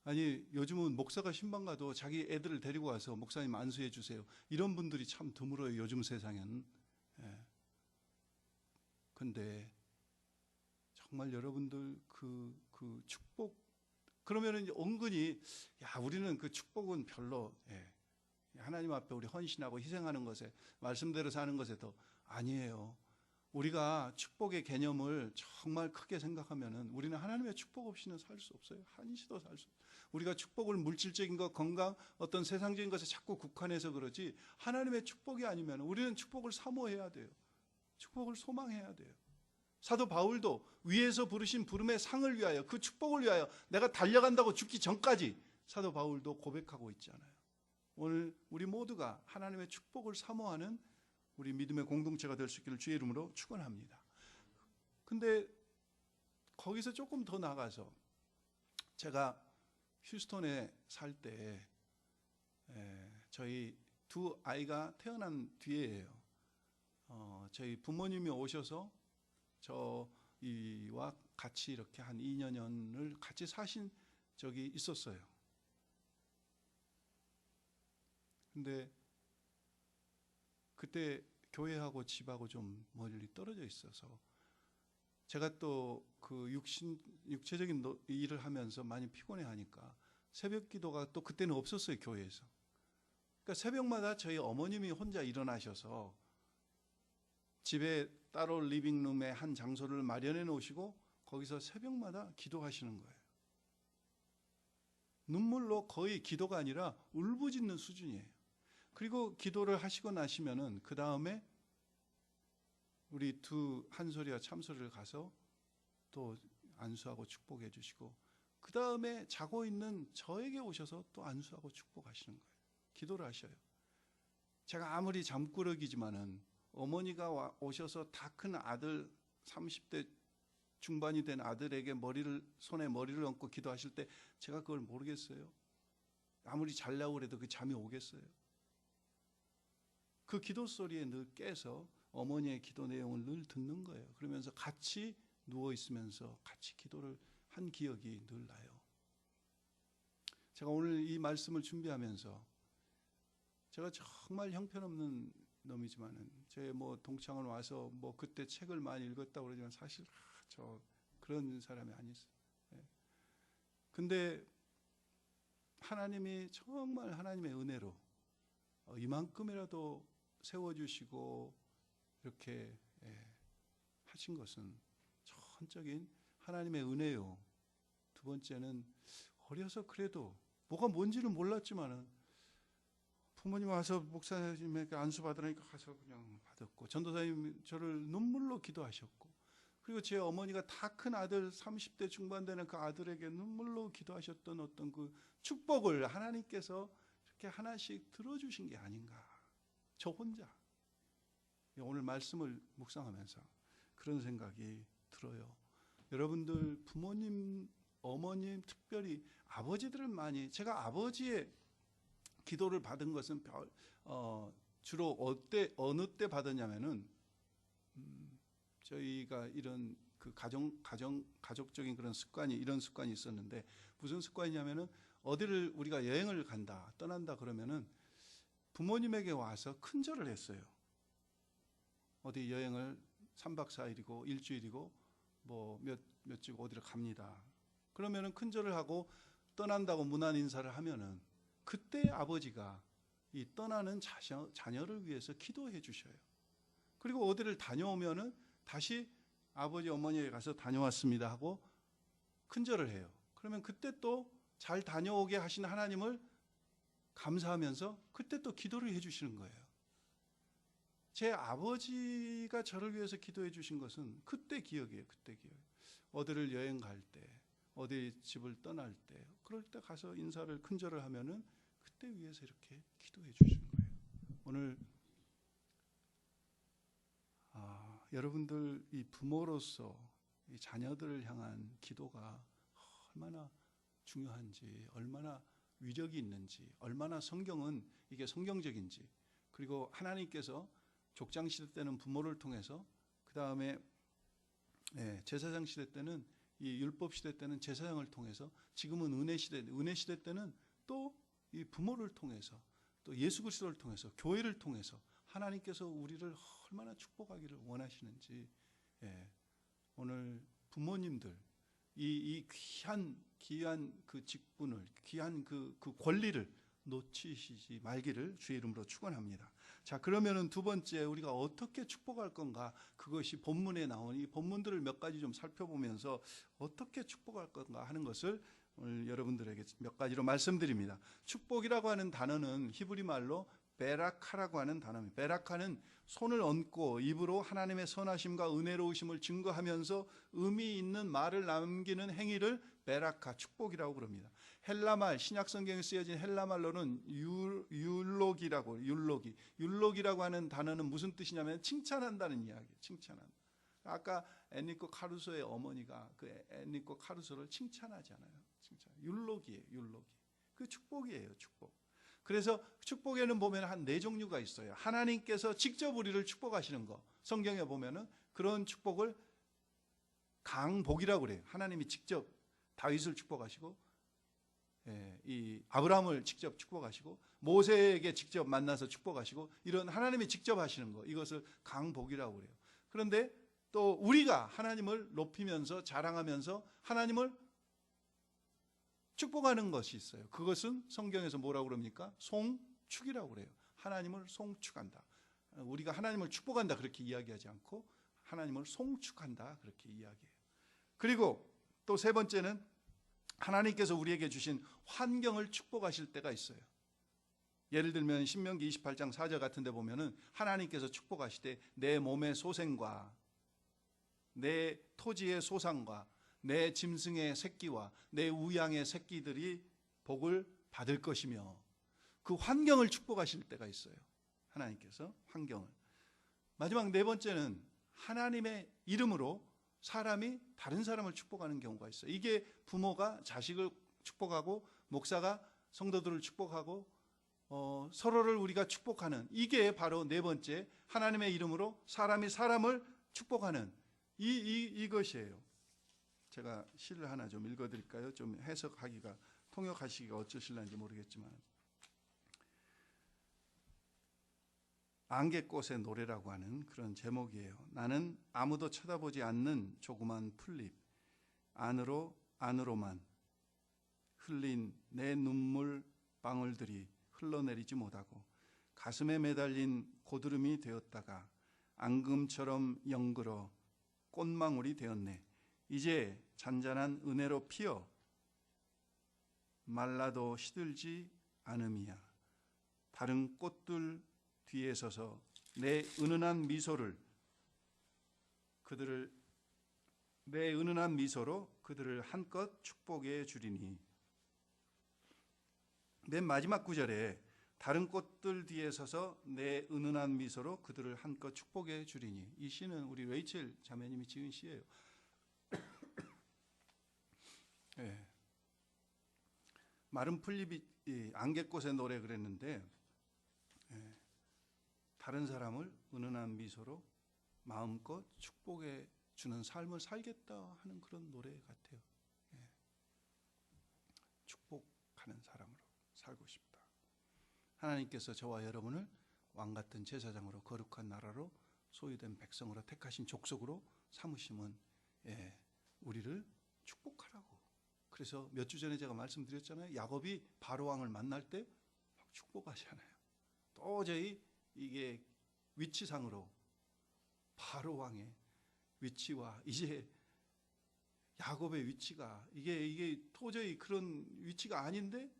아니 요즘은 목사가 신방 가도 자기 애들을 데리고 와서 목사님 안수해 주세요, 이런 분들이 참 드물어요, 요즘 세상엔. 근데 정말 여러분들 그 축복, 그러면은 은근히 우리는 그 축복은 별로, 하나님 앞에 우리 헌신하고 희생하는 것에, 말씀대로 사는 것에 더, 아니에요. 우리가 축복의 개념을 정말 크게 생각하면은 우리는 하나님의 축복 없이는 살 수 없어요. 한시도 살 수 없어요. 우리가 축복을 물질적인 것, 건강, 어떤 세상적인 것에 자꾸 국한해서 그러지, 하나님의 축복이 아니면 우리는 축복을 사모해야 돼요. 축복을 소망해야 돼요. 사도 바울도 위에서 부르신 부름의 상을 위하여, 그 축복을 위하여 내가 달려간다고 죽기 전까지 사도 바울도 고백하고 있잖아요. 오늘 우리 모두가 하나님의 축복을 사모하는 우리 믿음의 공동체가 될 수 있기를 주의 이름으로 축원합니다. 근데 거기서 조금 더 나가서, 제가 휴스턴에 살 때 저희 두 아이가 태어난 뒤에예요. 저희 부모님이 오셔서 저희와 같이 이렇게 한 2년을 같이 사신 적이 있었어요. 근데 그때 교회하고 집하고 좀 멀리 떨어져 있어서 제가 또 그 육체적인 일을 하면서 많이 피곤해 하니까 새벽 기도가 또 그때는 없었어요, 교회에서. 그러니까 새벽마다 저희 어머님이 혼자 일어나셔서 집에 따로 리빙룸에 한 장소를 마련해 놓으시고 거기서 새벽마다 기도하시는 거예요. 눈물로 거의 기도가 아니라 울부짖는 수준이에요. 그리고 기도를 하시고 나시면은 그 다음에 우리 한소리와 참소리를 가서 또 안수하고 축복해 주시고, 그 다음에 자고 있는 저에게 오셔서 또 안수하고 축복하시는 거예요. 기도를 하셔요. 제가 아무리 잠꾸러기지만은 어머니가 오셔서 다 큰 아들, 30대 중반이 된 아들에게 손에 머리를 얹고 기도하실 때 제가 그걸 모르겠어요. 아무리 잘나고 그래도 그 잠이 오겠어요. 그 기도 소리에 늘 깨서 어머니의 기도 내용을 늘 듣는 거예요. 그러면서 같이 누워 있으면서 같이 기도를 한 기억이 늘 나요. 제가 오늘 이 말씀을 준비하면서, 제가 정말 형편없는 놈이지만은 제 동창원 와서 그때 책을 많이 읽었다고 그러지만 사실 저 그런 사람이 아니었어요. 근데 하나님이 정말 하나님의 은혜로 이만큼이라도 세워주시고 이렇게 하신 것은 헌적인 하나님의 은혜요. 두 번째는 어려서 그래도 뭐가 뭔지는 몰랐지만은 부모님 와서 목사님에게 안수 받으라니까 가서 그냥 받았고, 전도사님 저를 눈물로 기도하셨고, 그리고 제 어머니가 다 큰 아들 30대 중반 되는 그 아들에게 눈물로 기도하셨던 어떤 그 축복을 하나님께서 이렇게 하나씩 들어주신 게 아닌가. 저 혼자 오늘 말씀을 묵상하면서 그런 생각이 들어요. 여러분들 부모님, 어머님, 특별히 아버지들은 많이, 제가 아버지의 기도를 받은 것은 주로 어느 때 받았냐면은 저희가 이런 그 가족적인 그런 습관이, 이런 습관이 있었는데, 무슨 습관이냐면은 어디를 우리가 여행을 간다, 떠난다 그러면은 부모님에게 와서 큰절을 했어요. 어디 여행을 3박 4일이고 일주일이고 뭐 몇 주 어디를 갑니다. 그러면은 큰절을 하고 떠난다고 문안 인사를 하면은 그때 아버지가 이 떠나는 자녀를 위해서 기도해 주셔요. 그리고 어디를 다녀오면은 다시 아버지 어머니에게 가서 다녀왔습니다 하고 큰절을 해요. 그러면 그때 또 잘 다녀오게 하신 하나님을 감사하면서 그때 또 기도를 해 주시는 거예요. 제 아버지가 저를 위해서 기도해 주신 것은 그때 기억이에요. 그때 기억. 어디를 여행 갈 때, 어디 집을 떠날 때, 그럴 때 가서 인사를, 큰절을 하면은 그때 위해서 이렇게 기도해 주시는 거예요. 오늘 여러분들 이 부모로서 이 자녀들을 향한 기도가 얼마나 중요한지, 얼마나 위력이 있는지, 얼마나 성경은 이게 성경적인지, 그리고 하나님께서 족장시대 때는 부모를 통해서, 그 다음에 제사장 시대 때는, 이 율법 시대 때는 제사장을 통해서, 지금은 은혜 시대 때는 또 이 부모를 통해서, 또 예수 그리스도를 통해서, 교회를 통해서 하나님께서 우리를 얼마나 축복하기를 원하시는지, 오늘 부모님들 이 귀한 그 직분을, 귀한 그 권리를 놓치시지 말기를 주의 이름으로 축원합니다. 자, 그러면은 두 번째, 우리가 어떻게 축복할 건가? 그것이 본문에 나온 이 본문들을 몇 가지 좀 살펴보면서 어떻게 축복할 건가 하는 것을 오늘 여러분들에게 몇 가지로 말씀드립니다. 축복이라고 하는 단어는 히브리 말로 베라카라고 하는 단어입니다. 베라카는 손을 얹고 입으로 하나님의 선하심과 은혜로우심을 증거하면서 의미 있는 말을 남기는 행위를 베라카, 축복이라고 그럽니다. 헬라말, 신약 성경에 쓰여진 헬라말로는 율록이라고 하는 단어는 무슨 뜻이냐면 칭찬한다는 이야기예요. 칭찬한다. 아까 엔리코 카루소의 어머니가 그 엔리코 카루소를 칭찬하잖아요. 율록이에요. 그 축복이에요. 축복. 그래서 축복에는 보면 한 4종류가 있어요. 하나님께서 직접 우리를 축복하시는 거, 성경에 보면은 그런 축복을 강복이라고 그래요. 하나님이 직접 다윗을 축복하시고, 이 아브라함을 직접 축복하시고, 모세에게 직접 만나서 축복하시고, 이런 하나님이 직접 하시는 거, 이것을 강복이라고 그래요. 그런데 또 우리가 하나님을 높이면서 자랑하면서 하나님을 축복하는 것이 있어요. 그것은 성경에서 뭐라고 그럽니까? 송축이라고 그래요. 하나님을 송축한다. 우리가 하나님을 축복한다 그렇게 이야기하지 않고 하나님을 송축한다 그렇게 이야기해요. 그리고 또 세 번째는 하나님께서 우리에게 주신 환경을 축복하실 때가 있어요. 예를 들면 신명기 28장 4절 같은 데 보면은 하나님께서 축복하시되 내 몸의 소생과 내 토지의 소상과 내 짐승의 새끼와 내 우양의 새끼들이 복을 받을 것이며, 그 환경을 축복하실 때가 있어요. 하나님께서 환경을. 마지막 네 번째는 하나님의 이름으로 사람이 다른 사람을 축복하는 경우가 있어요. 이게 부모가 자식을 축복하고 목사가 성도들을 축복하고 서로를 우리가 축복하는, 이게 바로 네 번째, 하나님의 이름으로 사람이 사람을 축복하는 이것이에요. 제가 시를 하나 좀 읽어드릴까요? 좀 해석하기가, 통역하시기가 어쩌실는지 모르겠지만, 안개꽃의 노래라고 하는 그런 제목이에요. 나는 아무도 쳐다보지 않는 조그만 풀잎, 안으로만 흘린 내 눈물 방울들이 흘러내리지 못하고 가슴에 매달린 고드름이 되었다가 앙금처럼 영글어 꽃망울이 되었네. 이제 잔잔한 은혜로 피어 말라도 시들지 않음이야. 다른 꽃들 뒤에 서서 내 은은한 미소로 그들을 한껏 축복해 주리니. 맨 마지막 구절에 다른 꽃들 뒤에 서서 내 은은한 미소로 그들을 한껏 축복해 주리니. 이 시는 우리 레이첼 자매님이 지은 시예요. 네. 마른 풀잎이 안개꽃의 노래 그랬는데, 다른 사람을 은은한 미소로 마음껏 축복해 주는 삶을 살겠다 하는 그런 노래 같아요. 축복하는 사람으로 살고 싶다. 하나님께서 저와 여러분을 왕같은 제사장으로 거룩한 나라로 소유된 백성으로 택하신 족속으로 삼으심은 우리를 축복하라고. 그래서 몇 주 전에 제가 말씀드렸잖아요. 야곱이 바로왕을 만날 때 막 축복하잖아요. 도저히 이게 위치상으로 바로왕의 위치와 이제 야곱의 위치가 이게 도저히 그런 위치가 아닌데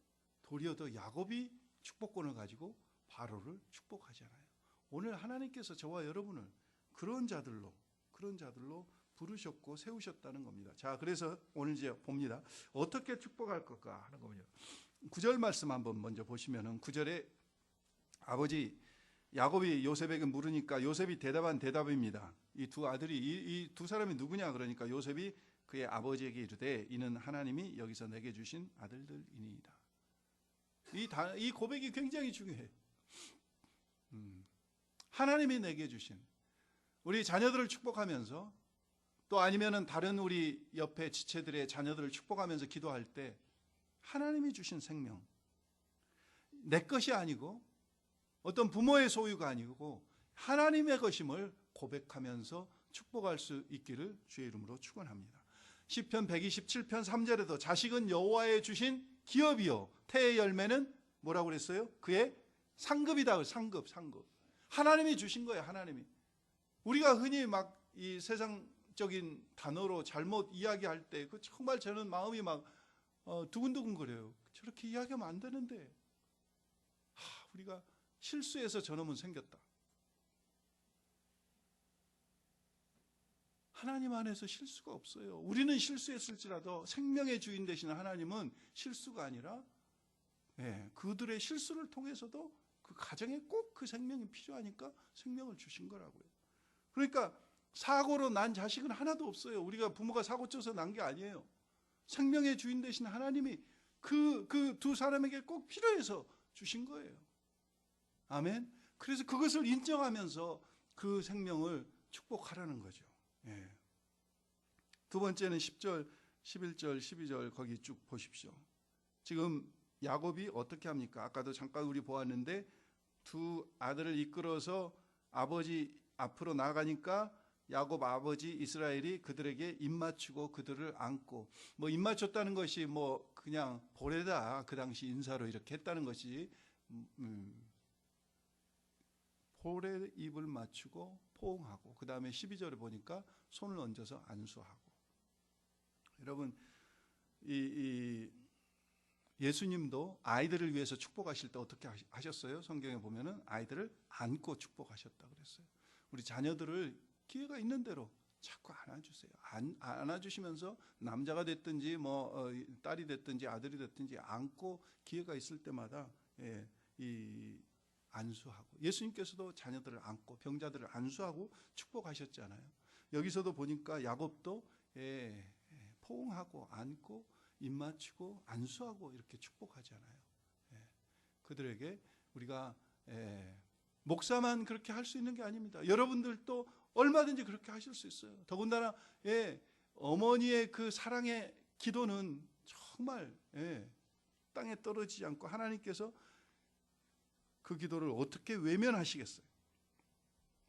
도리어 더 야곱이 축복권을 가지고 바로를 축복하잖아요. 오늘 하나님께서 저와 여러분을 그런 자들로 부르셨고 세우셨다는 겁니다. 자, 그래서 오늘 이제 봅니다. 어떻게 축복할 것까 하는 거군요. 9절 말씀 한번 먼저 보시면은 9절에 아버지 야곱이 요셉에게 물으니까 요셉이 대답한 대답입니다. 이 두 아들이 이 두 사람이 누구냐 그러니까 요셉이 그의 아버지에게 이르되 이는 하나님이 여기서 내게 주신 아들들이니이다. 이 고백이 굉장히 중요해요. 하나님이 내게 주신 우리 자녀들을 축복하면서 또 아니면은 다른 우리 옆에 지체들의 자녀들을 축복하면서 기도할 때 하나님이 주신 생명, 내 것이 아니고 어떤 부모의 소유가 아니고 하나님의 것임을 고백하면서 축복할 수 있기를 주의 이름으로 축원합니다. 시편 127편 3절에도 자식은 여호와의 주신 기업이요 태의 열매는 뭐라고 그랬어요? 그의 상급이다. 상급. 하나님이 주신 거예요. 하나님이. 우리가 흔히 막 이 세상적인 단어로 잘못 이야기할 때 그 정말 저는 마음이 막 두근두근 거려요. 저렇게 이야기하면 안 되는데 우리가 실수해서 저놈은 생겼다. 하나님 안에서 실수가 없어요. 우리는 실수했을지라도 생명의 주인 되시는 하나님은 실수가 아니라 그들의 실수를 통해서도 그 가정에 꼭 그 생명이 필요하니까 생명을 주신 거라고요. 그러니까 사고로 난 자식은 하나도 없어요. 우리가 부모가 사고 쳐서 난 게 아니에요. 생명의 주인 되신 하나님이 그 두 사람에게 꼭 필요해서 주신 거예요. 아멘. 그래서 그것을 인정하면서 그 생명을 축복하라는 거죠. 두 번째는 10절, 11절, 12절 거기 쭉 보십시오. 지금 야곱이 어떻게 합니까? 아까도 잠깐 우리 보았는데 두 아들을 이끌어서 아버지 앞으로 나가니까 야곱 아버지 이스라엘이 그들에게 입맞추고 그들을 안고 입맞췄다는 것이 그냥 보레다 그 당시 인사로 이렇게 했다는 것이 볼에 입을 맞추고 포옹하고 그 다음에 12절에 보니까 손을 얹어서 안수하고. 여러분 예수님도 아이들을 위해서 축복하실 때 어떻게 하셨어요? 성경에 보면은 아이들을 안고 축복하셨다 그랬어요. 우리 자녀들을 기회가 있는 대로 자꾸 안아주세요. 안아주시면서 남자가 됐든지 딸이 됐든지 아들이 됐든지 안고 기회가 있을 때마다 이 안수하고 예수님께서도 자녀들을 안고 병자들을 안수하고 축복하셨잖아요. 여기서도 보니까 야곱도 포옹하고 안고 입맞추고 안수하고 이렇게 축복하잖아요. 그들에게 우리가 목사만 그렇게 할 수 있는 게 아닙니다. 여러분들도 얼마든지 그렇게 하실 수 있어요. 더군다나 어머니의 그 사랑의 기도는 정말 땅에 떨어지지 않고 하나님께서 그 기도를 어떻게 외면하시겠어요?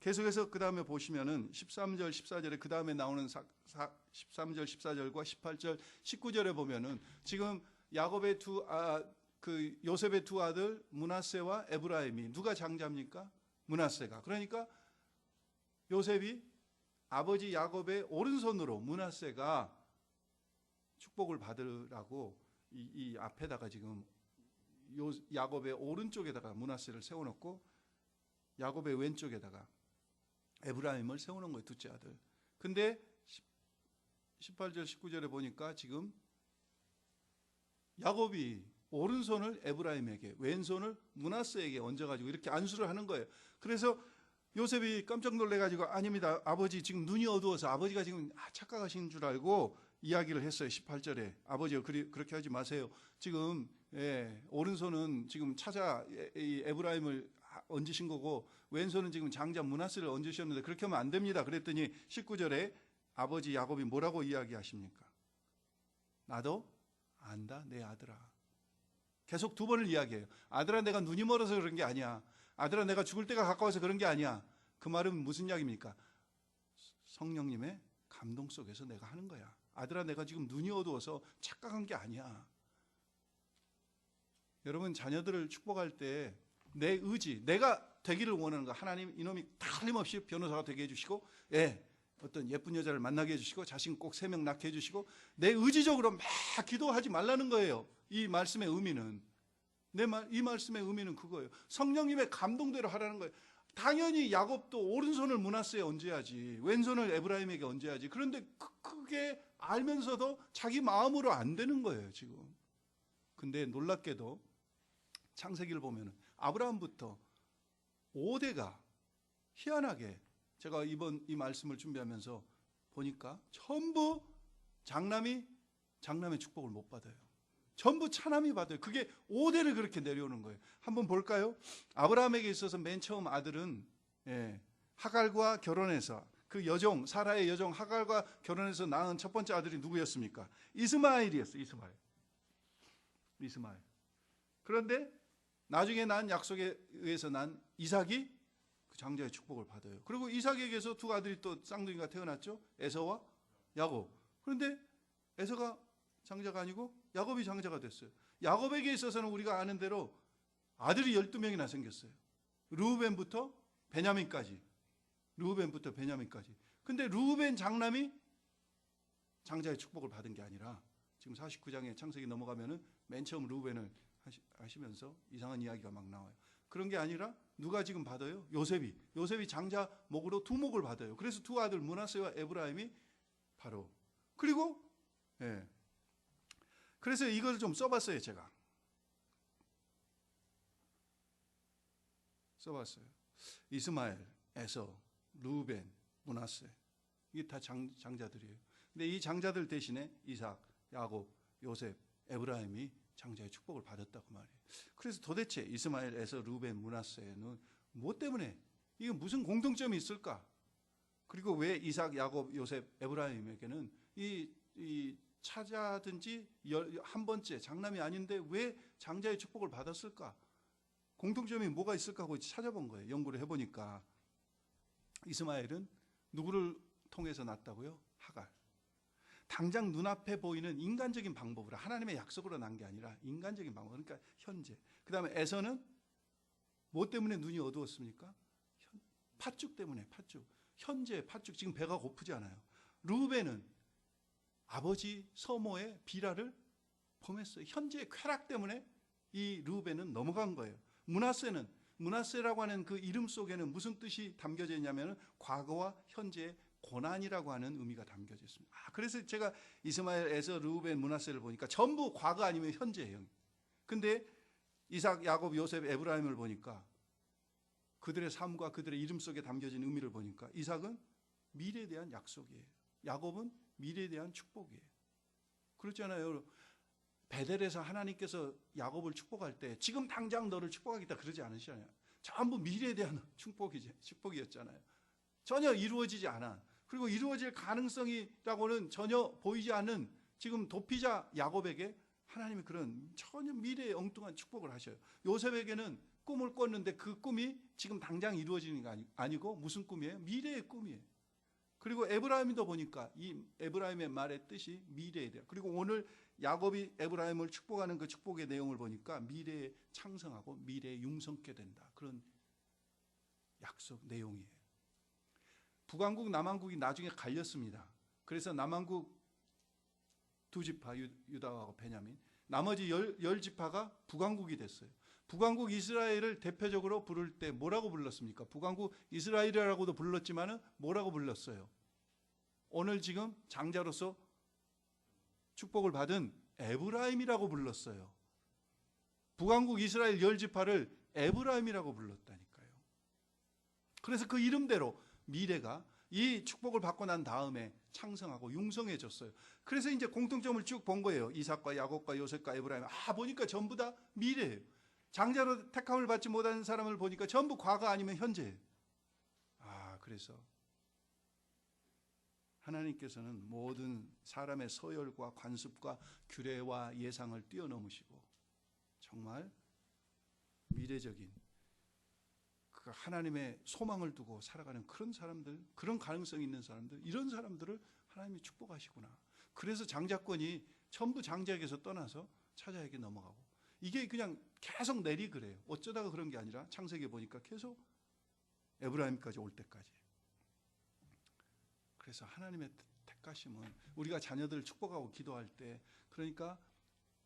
계속해서 그 다음에 보시면은 13절 14절에 그 다음에 나오는 13절 14절과 18절 19절에 보면은 지금 야곱의 요셉의 두 아들 므낫세와 에브라임이 누가 장자입니까? 므낫세가. 그러니까 요셉이 아버지 야곱의 오른손으로 므낫세가 축복을 받으라고 이 앞에다가 지금 야곱의 오른쪽에다가 므낫세를 세워놓고 야곱의 왼쪽에다가 에브라임을 세워놓은 거예요. 둘째 아들. 근데 18절 19절에 보니까 지금 야곱이 오른손을 에브라임에게 왼손을 므낫세에게 얹어가지고 이렇게 안수를 하는 거예요. 그래서 요셉이 깜짝 놀래가지고 아닙니다. 아버지 지금 눈이 어두워서 아버지가 지금 착각하신 줄 알고 이야기를 했어요. 18절에 아버지 그렇게 하지 마세요. 지금 오른손은 지금 찾아 이 에브라임을 얹으신 거고 왼손은 지금 장자 므낫세를 얹으셨는데 그렇게 하면 안 됩니다. 그랬더니 19절에 아버지 야곱이 뭐라고 이야기하십니까? 나도 안다 내 아들아. 계속 두 번을 이야기해요. 아들아 내가 눈이 멀어서 그런 게 아니야. 아들아 내가 죽을 때가 가까워서 그런 게 아니야. 그 말은 무슨 이야기입니까? 성령님의 감동 속에서 내가 하는 거야. 아들아 내가 지금 눈이 어두워서 착각한 게 아니야. 여러분 자녀들을 축복할 때 내 의지, 내가 되기를 원하는 거 하나님 이놈이 틀림없이 변호사가 되게 해주시고 어떤 예쁜 여자를 만나게 해주시고 자신 꼭 3명 낳게 해주시고 내 의지적으로 막 기도하지 말라는 거예요. 이 말씀의 의미는 이 말씀의 의미는 그거예요. 성령님의 감동대로 하라는 거예요. 당연히 야곱도 오른손을 므낫세에 얹어야지 왼손을 에브라임에게 얹어야지. 그런데 그게 알면서도 자기 마음으로 안 되는 거예요 지금. 근데 놀랍게도 창세기를 보면 아브라함부터 5대가 희한하게 제가 이번 이 말씀을 준비하면서 보니까 전부 장남의 축복을 못 받아요. 전부 차남이 받아요. 그게 5대를 그렇게 내려오는 거예요. 한번 볼까요? 아브라함에게 있어서 맨 처음 아들은 하갈과 결혼해서 그 여종 사라의 여종 하갈과 결혼해서 낳은 첫 번째 아들이 누구였습니까? 이스마엘이었어요. 이스마엘. 그런데 나중에 난 약속에 의해서 난 이삭이 그 장자의 축복을 받아요. 그리고 이삭에게서 두 아들이 또 쌍둥이가 태어났죠. 에서와 야곱. 그런데 에서가 장자가 아니고 야곱이 장자가 됐어요. 야곱에게 있어서는 우리가 아는 대로 아들이 12명이나 생겼어요. 르우벤부터 베냐민까지. 근데 르우벤 장남이 장자의 축복을 받은 게 아니라 지금 49장에 창세기 넘어가면은 맨 처음 르우벤을 하시면서 이상한 이야기가 막 나와요. 그런 게 아니라 누가 지금 받아요? 요셉이 장자 목으로 2목을 받아요. 그래서 두 아들 므낫세와 에브라임이 바로 그리고 그래서 이걸 좀 써봤어요. 제가 써봤어요. 이스마엘, 에서, 르우벤, 므낫세 이게 다 장자들이에요. 근데 이 장자들 대신에 이삭, 야곱, 요셉, 에브라임이 장자의 축복을 받았다고 말이에요. 그래서 도대체 이스마엘, 에서, 르우벤, 므낫세는 뭐 때문에 이게 무슨 공통점이 있을까? 그리고 왜 이삭, 야곱, 요셉, 에브라임에게는 이 차자든지 한 번째 장남이 아닌데 왜 장자의 축복을 받았을까? 공통점이 뭐가 있을까 하고 찾아본 거예요. 연구를 해보니까 이스마엘은 누구를 통해서 낳았다고요? 하갈. 당장 눈앞에 보이는 인간적인 방법으로 하나님의 약속으로 난 게 아니라 인간적인 방법. 그러니까 현재. 그 다음에 에서는 뭐 때문에 눈이 어두웠습니까? 팥죽 때문에. 현재 팥죽. 지금 배가 고프지 않아요. 르우벤은 아버지 서모의 비라를 범했어요. 현재의 쾌락 때문에 이 르우벤은 넘어간 거예요. 므낫세라고 하는 그 이름 속에는 무슨 뜻이 담겨져 있냐면 과거와 현재의 고난이라고 하는 의미가 담겨져 있습니다. 그래서 제가 이스마엘, 에서, 르우벤, 므낫세를 보니까 전부 과거 아니면 현재예요. 근데 이삭, 야곱, 요셉, 에브라임을 보니까 그들의 삶과 그들의 이름 속에 담겨진 의미를 보니까 이삭은 미래에 대한 약속이에요. 야곱은 미래에 대한 축복이에요. 그렇잖아요. 베델에서 하나님께서 야곱을 축복할 때 지금 당장 너를 축복하겠다 그러지 않으시잖아요. 전부 미래에 대한 축복이었잖아요. 전혀 이루어지지 않아. 그리고 이루어질 가능성이라고는 전혀 보이지 않는 지금 도피자 야곱에게 하나님이 그런 전혀 미래의 엉뚱한 축복을 하셔요. 요셉에게는 꿈을 꿨는데 그 꿈이 지금 당장 이루어지는 게 아니고 무슨 꿈이에요? 미래의 꿈이에요. 그리고 에브라임도 보니까 이 에브라임의 말의 뜻이 미래에 대한. 그리고 오늘 야곱이 에브라임을 축복하는 그 축복의 내용을 보니까 미래에 창성하고 미래에 융성케 된다. 그런 약속 내용이에요. 북왕국 남왕국이 나중에 갈렸습니다. 그래서 남왕국 두 지파 유다하고 베냐민, 나머지 열 지파가 북왕국이 됐어요. 북왕국 이스라엘을 대표적으로 부를 때 뭐라고 불렀습니까? 북왕국 이스라엘이라고도 불렀지만은 뭐라고 불렀어요? 오늘 지금 장자로서 축복을 받은 에브라임이라고 불렀어요. 북왕국 이스라엘 열 지파를 에브라임이라고 불렀다니까요. 그래서 그 이름대로 미래가 이 축복을 받고 난 다음에 창성하고 융성해졌어요. 그래서 이제 공통점을 쭉 본 거예요. 이삭과 야곱과 요셉과 에브라임. 보니까 전부 다 미래예요. 장자로 택함을 받지 못한 사람을 보니까 전부 과거 아니면 현재예요. 그래서 하나님께서는 모든 사람의 서열과 관습과 규례와 예상을 뛰어넘으시고 정말 미래적인 그 하나님의 소망을 두고 살아가는 그런 사람들, 그런 가능성이 있는 사람들, 이런 사람들을 하나님이 축복하시구나. 그래서 장자권이 전부 장자에게서 떠나서 차자에게 넘어가고, 이게 그냥 계속 내리 그래요. 어쩌다가 그런 게 아니라 창세기에 보니까 계속 에브라임까지 올 때까지. 그래서 하나님의 택하심은 우리가 자녀들을 축복하고 기도할 때, 그러니까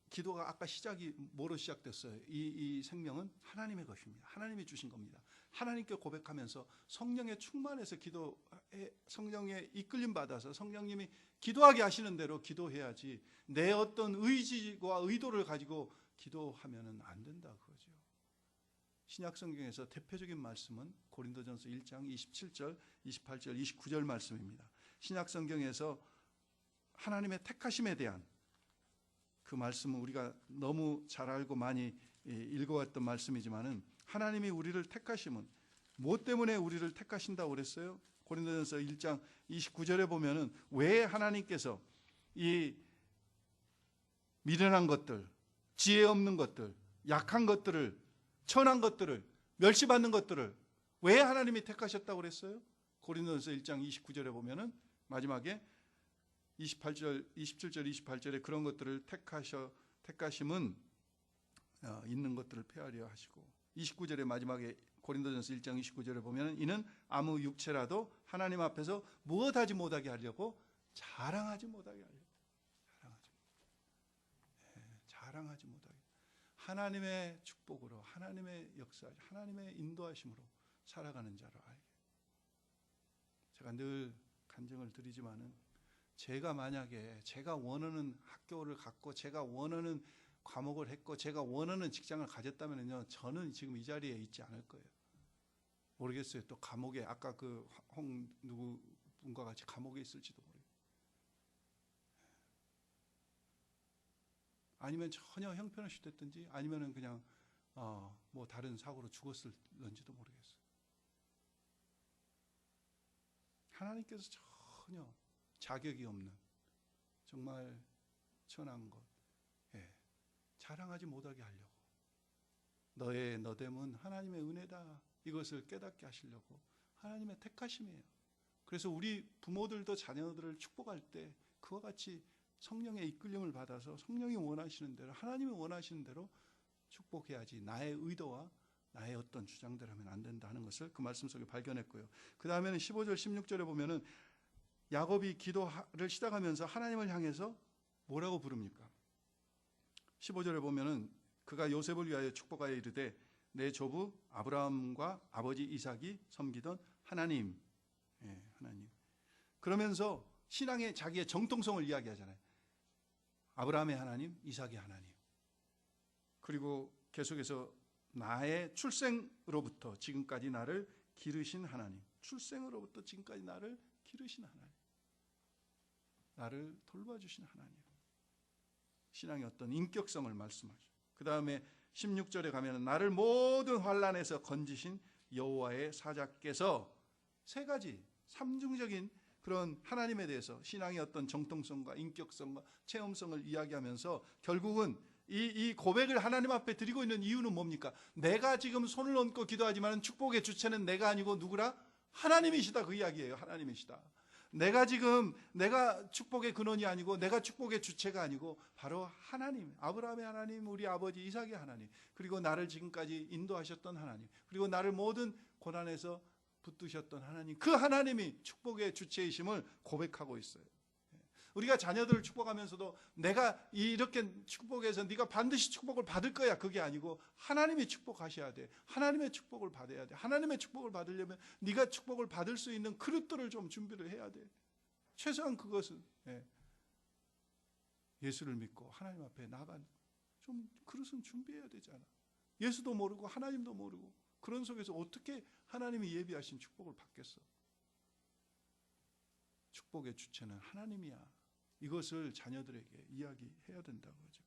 기도가 아까 시작이 뭐로 시작됐어요? 이 생명은 하나님의 것입니다. 하나님이 주신 겁니다. 하나님께 고백하면서 성령의 충만해서 성령의 이끌림 받아서 성령님이 기도하게 하시는 대로 기도해야지, 내 어떤 의지와 의도를 가지고 기도하면은 안 된다 그거죠. 신약 성경에서 대표적인 말씀은 고린도전서 1장 27절, 28절, 29절 말씀입니다. 신약 성경에서 하나님의 택하심에 대한 그 말씀은 우리가 너무 잘 알고 많이 읽어왔던 말씀이지만은, 하나님이 우리를 택하심은 무엇 때문에 우리를 택하신다고 그랬어요? 고린도전서 1장 29절에 보면은 왜 하나님께서 이 미련한 것들, 지혜 없는 것들, 약한 것들을, 천한 것들을, 멸시받는 것들을 왜 하나님이 택하셨다고 그랬어요? 고린도전서 1장 29절에 보면은 마지막에 27절, 28절에 그런 것들을 택하심은 있는 것들을 폐하려 하시고, 29절의 마지막에 고린도전서 1장 29절에 보면 이는 아무 육체라도 하나님 앞에서 무엇하지 못하게 하려고 자랑하지 못하게 하려고. 자랑하지 못하게. 하나님의 축복으로, 하나님의 역사, 하나님의 인도하심으로 살아가는 자로 알게. 제가 늘 간증을 드리지만은, 제가 만약에 제가 원하는 학교를 갔고 제가 원하는 과목을 했고 제가 원하는 직장을 가졌다면요, 저는 지금 이 자리에 있지 않을 거예요. 모르겠어요. 또 감옥에, 아까 그 누구분과 같이 감옥에 있을지도 모르겠어요. 아니면 전혀 형편없이 됐든지, 아니면은 그냥 뭐 다른 사고로 죽었을런지도 모르겠어요. 하나님께서 전혀 자격이 없는 정말 천한 것, 자랑하지 못하게 하려고, 너의 너됨은 하나님의 은혜다, 이것을 깨닫게 하시려고 하나님의 택하심이에요. 그래서 우리 부모들도 자녀들을 축복할 때 그와 같이 성령의 이끌림을 받아서 성령이 원하시는 대로, 하나님이 원하시는 대로 축복해야지, 나의 의도와 나의 어떤 주장대로 하면 안 된다 하는 것을 그 말씀 속에 발견했고요. 그 다음에는 15절 16절에 보면은 야곱이 기도를 시작하면서 하나님을 향해서 뭐라고 부릅니까? 15절에 보면은 그가 요셉을 위하여 축복하여 이르되 내 조부 아브라함과 아버지 이삭이 섬기던 하나님, 하나님. 그러면서 신앙의 자기의 정통성을 이야기하잖아요. 아브라함의 하나님, 이삭의 하나님. 그리고 계속해서 나의 출생으로부터 지금까지 나를 기르신 하나님, 출생으로부터 지금까지 나를 기르신 하나님, 나를 돌봐주신 하나님. 신앙의 어떤 인격성을 말씀하죠. 그 다음에 16절에 가면 나를 모든 환난에서 건지신 여호와의 사자께서, 세 가지 삼중적인 그런 하나님에 대해서 신앙의 어떤 정통성과 인격성과 체험성을 이야기하면서 결국은 이 고백을 하나님 앞에 드리고 있는 이유는 뭡니까? 내가 지금 손을 얹고 기도하지만 축복의 주체는 내가 아니고 누구라? 하나님이시다, 그 이야기예요. 하나님이시다. 내가 축복의 근원이 아니고, 내가 축복의 주체가 아니고 바로 하나님, 아브라함의 하나님, 우리 아버지 이삭의 하나님, 그리고 나를 지금까지 인도하셨던 하나님, 그리고 나를 모든 고난에서 붙드셨던 하나님, 그 하나님이 축복의 주체이심을 고백하고 있어요. 우리가 자녀들을 축복하면서도 내가 이렇게 축복해서 네가 반드시 축복을 받을 거야, 그게 아니고 하나님이 축복하셔야 돼. 하나님의 축복을 받아야 돼. 하나님의 축복을 받으려면 네가 축복을 받을 수 있는 그릇들을 좀 준비를 해야 돼. 최소한 그것은 예수를 믿고 하나님 앞에 나간 좀 그릇은 준비해야 되잖아. 예수도 모르고 하나님도 모르고 그런 속에서 어떻게 하나님이 예비하신 축복을 받겠어? 축복의 주체는 하나님이야. 이것을 자녀들에게 이야기해야 된다고 하죠.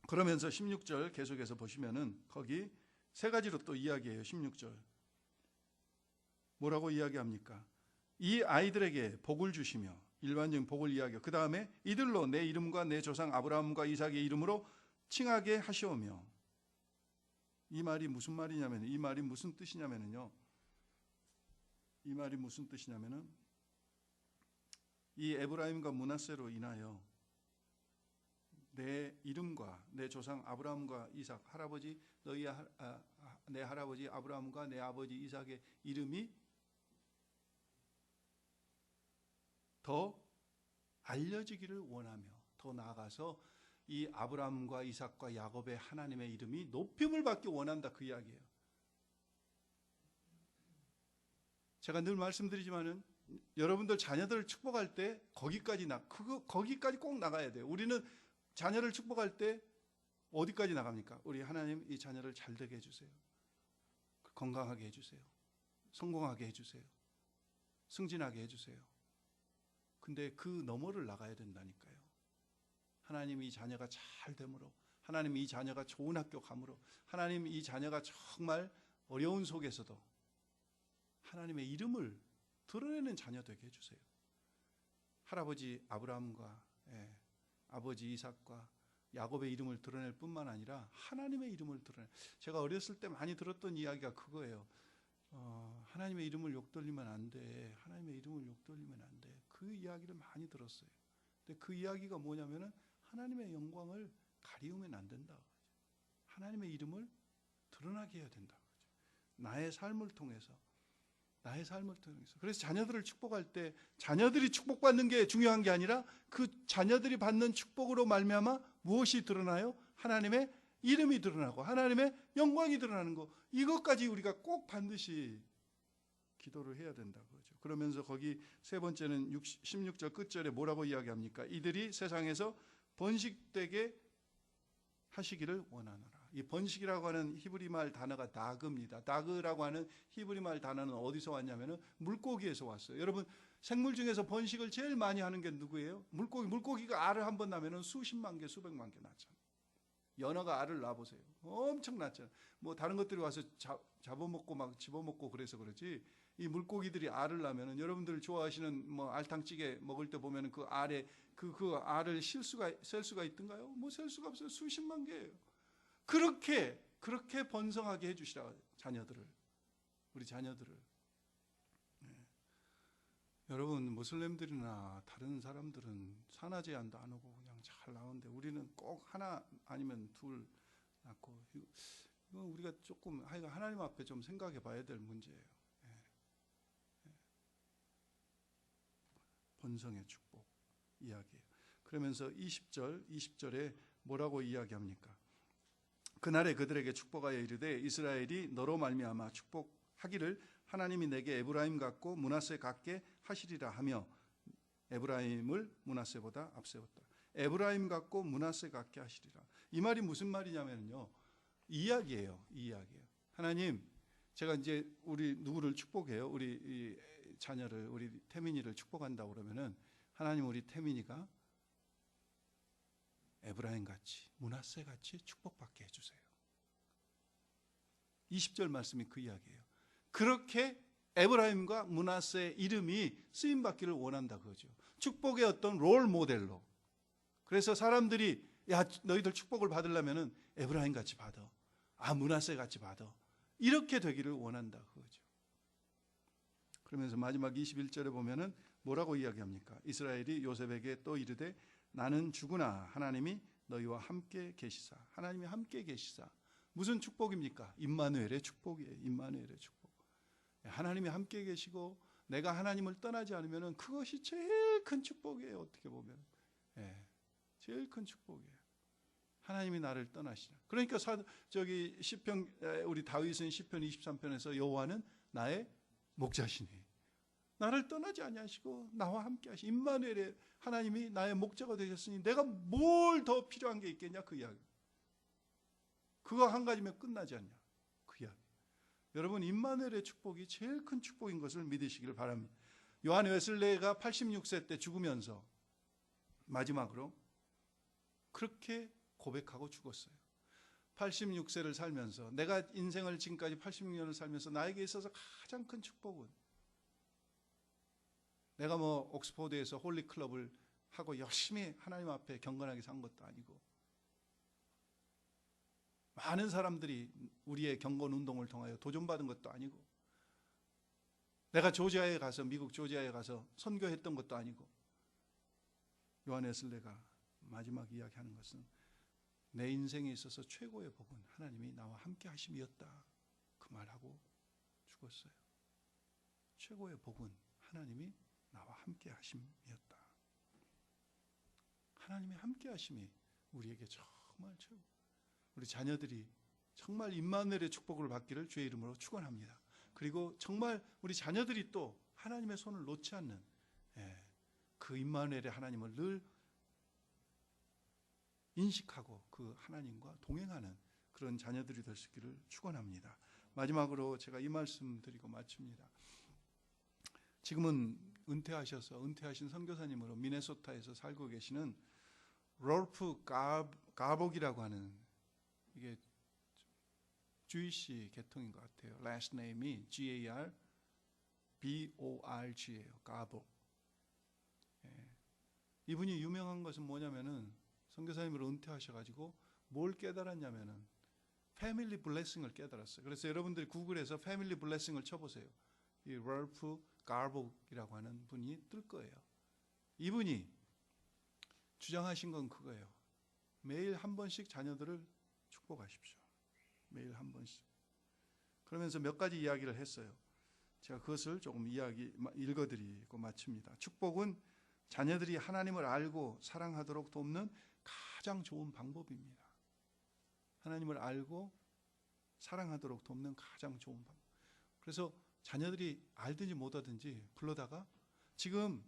그러면서 16절 계속해서 보시면은 거기 세 가지로 또 이야기해요. 16절 뭐라고 이야기합니까? 이 아이들에게 복을 주시며, 일반적인 복을 이야기해요. 그 다음에 이들로 내 이름과 내 조상 아브라함과 이삭의 이름으로 칭하게 하시오며. 이 말이 무슨 말이냐면, 이 말이 무슨 뜻이냐면요, 이 말이 무슨 뜻이냐면은 이 에브라임과 므낫세로 인하여 내 이름과 내 조상 아브라함과 이삭, 할아버지 너희 내 할아버지 아브라함과 내 아버지 이삭의 이름이 더 알려지기를 원하며, 더 나아가서 이 아브라함과 이삭과 야곱의 하나님의 이름이 높임을 받기 원한다, 그 이야기예요. 제가 늘 말씀드리지만은 여러분들 자녀들을 축복할 때 거기까지 꼭 나가야 돼요. 우리는 자녀를 축복할 때 어디까지 나갑니까? 우리 하나님 이 자녀를 잘 되게 해주세요. 건강하게 해주세요. 성공하게 해주세요. 승진하게 해주세요. 근데 그 너머를 나가야 된다니까요. 하나님 이 자녀가 잘 됨으로, 하나님 이 자녀가 좋은 학교 감으로, 하나님 이 자녀가 정말 어려운 속에서도 하나님의 이름을 드러내는 자녀 되게 해주세요. 할아버지 아브라함과 아버지 이삭과 야곱의 이름을 드러낼 뿐만 아니라 하나님의 이름을 드러내. 제가 어렸을 때 많이 들었던 이야기가 그거예요. 하나님의 이름을 욕돌리면 안 돼. 하나님의 이름을 욕돌리면 안 돼. 그 이야기를 많이 들었어요. 근데 그 이야기가 뭐냐면은 하나님의 영광을 가리우면 안 된다. 하나님의 이름을 드러나게 해야 된다. 나의 삶을 통해서. 그래서 자녀들을 축복할 때 자녀들이 축복받는 게 중요한 게 아니라 그 자녀들이 받는 축복으로 말미암아 무엇이 드러나요? 하나님의 이름이 드러나고 하나님의 영광이 드러나는 거, 이것까지 우리가 꼭 반드시 기도를 해야 된다고 그러죠. 그러면서 거기 세 번째는 16절 끝절에 뭐라고 이야기합니까? 이들이 세상에서 번식되게 하시기를 원하노라. 이 번식이라고 하는 히브리 말 단어가 다그입니다. 다그라고 하는 히브리 말 단어는 어디서 왔냐면은 물고기에서 왔어요. 여러분, 생물 중에서 번식을 제일 많이 하는 게 누구예요? 물고기가 알을 한 번 낳으면은 수십만 개, 수백만 개 낳잖아요. 연어가 알을 낳아보세요. 엄청 낳잖아요. 뭐 다른 것들이 와서 잡아먹고 막 집어먹고 그래서 그렇지, 이 물고기들이 알을 낳으면은, 여러분들 좋아하시는 뭐 알탕찌개 먹을 때 보면은 그 알에 그 알을 셀 수가 있던가요? 뭐 셀 수가 없어요. 수십만 개예요. 그렇게 번성하게 해주시라, 자녀들을, 우리 자녀들을. 여러분, 무슬림들이나 다른 사람들은 산화제한도 안 오고 그냥 잘 나오는데 우리는 꼭 하나 아니면 둘 낳고, 이건 우리가 조금 하나님 앞에 좀 생각해 봐야 될 문제예요. 번성의 축복 이야기예요. 그러면서 20절에 뭐라고 이야기합니까? 그날에 그들에게 축복하여 이르되 이스라엘이 너로 말미암아 축복하기를 하나님이 내게 에브라임 같고 므낫세 같게 하시리라 하며, 에브라임을 므낫세보다 앞세웠다. 에브라임 같고 므낫세 같게 하시리라. 이 말이 무슨 말이냐면요, 이 이야기예요. 하나님, 제가 이제 우리 누구를 축복해요? 우리 이 자녀를, 우리 태민이를 축복한다고 그러면은 하나님, 우리 태민이가 에브라임 같이, 므낫세 같이 축복받게 해주세요. 20절 말씀이 그 이야기예요. 그렇게 에브라임과 므낫세의 이름이 쓰임받기를 원한다 그거죠. 축복의 어떤 롤 모델로. 그래서 사람들이, 야, 너희들 축복을 받으려면은 에브라임 같이 받아, 므낫세 같이 받아, 이렇게 되기를 원한다 그거죠. 그러면서 마지막 21절에 보면은 뭐라고 이야기합니까? 이스라엘이 요셉에게 또 이르되 나는 주구나 하나님이 너희와 함께 계시사. 하나님이 함께 계시사. 무슨 축복입니까? 임마누엘의 축복이에요. 임마누엘의 축복. 하나님이 함께 계시고 내가 하나님을 떠나지 않으면 그것이 제일 큰 축복이에요. 어떻게 보면 제일 큰 축복이에요. 하나님이 나를 떠나시라. 그러니까 시편, 우리 다윗은 시편 23편에서 여호와는 나의 목자시니 나를 떠나지 아니하시고 나와 함께 하시. 임마누엘의 하나님이 나의 목자가 되셨으니 내가 뭘 더 필요한 게 있겠냐, 그 이야기. 그거 한 가지면 끝나지 않냐, 그 이야기. 여러분, 임마누엘의 축복이 제일 큰 축복인 것을 믿으시기를 바랍니다. 요한 웨슬레이가 86세 때 죽으면서 마지막으로 그렇게 고백하고 죽었어요. 86세를 살면서, 내가 인생을 지금까지 86년을 살면서 나에게 있어서 가장 큰 축복은, 내가 옥스포드에서 홀리 클럽을 하고 열심히 하나님 앞에 경건하게 산 것도 아니고, 많은 사람들이 우리의 경건 운동을 통하여 도전받은 것도 아니고, 내가 조지아에 가서, 미국 조지아에 가서 선교했던 것도 아니고, 요한 웨슬레가 마지막 이야기하는 것은 내 인생에 있어서 최고의 복은 하나님이 나와 함께 하심이었다, 그 말하고 죽었어요. 최고의 복은 하나님이 나와 함께 하심이었다. 하나님의 함께 하심이 우리에게 정말 최고. 우리 자녀들이 정말 임마누엘의 축복을 받기를 주의 이름으로 축원합니다. 그리고 정말 우리 자녀들이 또 하나님의 손을 놓지 않는 그 임마누엘의 하나님을 늘 인식하고 그 하나님과 동행하는 그런 자녀들이 될 수 있기를 축원합니다. 마지막으로 제가 이 말씀 드리고 마칩니다. 지금은 은퇴하신 선교사님으로 미네소타에서 살고 계시는 롤프 가복이라고 하는, 이게 주이시 계통인 것 같아요. last name이 G-A-R-B-O-R-G예요. 가복. 이분이 유명한 것은 뭐냐면은, 선교사님으로 은퇴하셔가지고 뭘 깨달았냐면은 패밀리 블레싱을 깨달았어요. 그래서 여러분들이 구글에서 패밀리 블레싱을 쳐보세요. 이 롤프 가복이라고 하는 분이 뜰 거예요. 이분이 주장하신 건 그거예요. 매일 한 번씩 자녀들을 축복하십시오. 매일 한 번씩. 그러면서 몇 가지 이야기를 했어요. 제가 그것을 조금 읽어드리고 마칩니다. 축복은 자녀들이 하나님을 알고 사랑하도록 돕는 가장 좋은 방법입니다. 하나님을 알고 사랑하도록 돕는 가장 좋은 방법. 그래서 자녀들이 알든지 못하든지 불러다가, 지금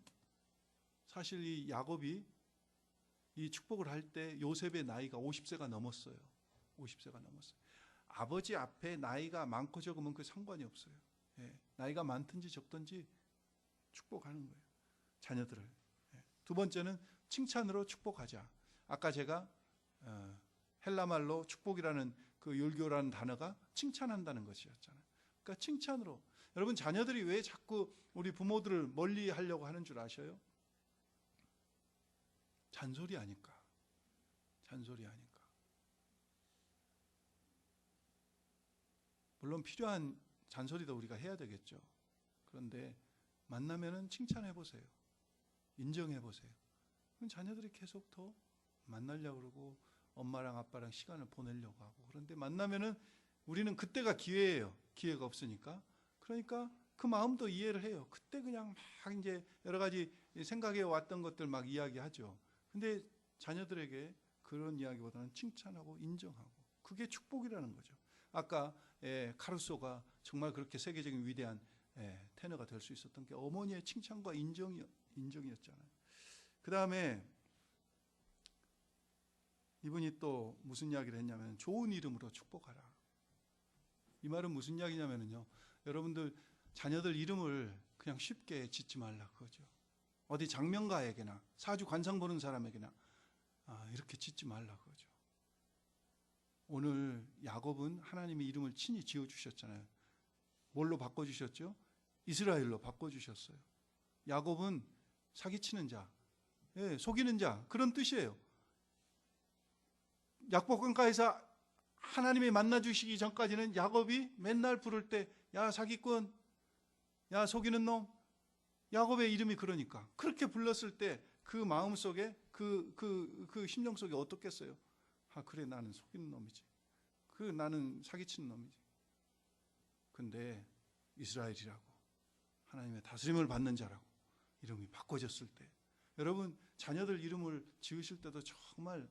사실 이 야곱이 이 축복을 할 때 요셉의 나이가 50세가 넘었어요. 50세가 넘었어요. 아버지 앞에 나이가 많고 적으면 그 상관이 없어요. 나이가 많든지 적든지 축복하는 거예요, 자녀들을. 두 번째는 칭찬으로 축복하자. 아까 제가 헬라말로 축복이라는 그 율교라는 단어가 칭찬한다는 것이었잖아요. 그러니까 칭찬으로. 여러분, 자녀들이 왜 자꾸 우리 부모들을 멀리 하려고 하는 줄 아셔요? 잔소리 하니까. 잔소리 하니까. 물론 필요한 잔소리도 우리가 해야 되겠죠. 그런데 만나면은 칭찬해 보세요. 인정해 보세요. 그럼 자녀들이 계속 더 만나려고 그러고 엄마랑 아빠랑 시간을 보내려고 하고, 그런데 만나면은 우리는 그때가 기회예요. 기회가 없으니까. 그러니까 그 마음도 이해를 해요. 그때 그냥 막 이제 여러 가지 생각해 왔던 것들 막 이야기하죠. 근데 자녀들에게 그런 이야기보다는 칭찬하고 인정하고, 그게 축복이라는 거죠. 아까 카루소가 정말 그렇게 세계적인 위대한 테너가 될 수 있었던 게 어머니의 칭찬과 인정이었잖아요. 그 다음에 이분이 또 무슨 이야기를 했냐면, 좋은 이름으로 축복하라. 이 말은 무슨 이야기냐면요, 여러분들 자녀들 이름을 그냥 쉽게 짓지 말라 그거죠. 어디 장명가에게나 사주 관상 보는 사람에게나 이렇게 짓지 말라 그거죠. 오늘 야곱은 하나님이 이름을 친히 지어주셨잖아요. 뭘로 바꿔주셨죠? 이스라엘로 바꿔주셨어요. 야곱은 사기치는 자, 속이는 자, 그런 뜻이에요. 약복강가에서 하나님이 만나주시기 전까지는 야곱이 맨날 부를 때, 야 사기꾼, 야 속이는 놈, 야곱의 이름이 그러니까 그렇게 불렀을 때 그 마음속에 그 심령 속에 어떻겠어요? 그래, 나는 속이는 놈이지. 나는 사기치는 놈이지. 근데 이스라엘이라고, 하나님의 다스림을 받는 자라고 이름이 바꿔졌을 때, 여러분 자녀들 이름을 지으실 때도 정말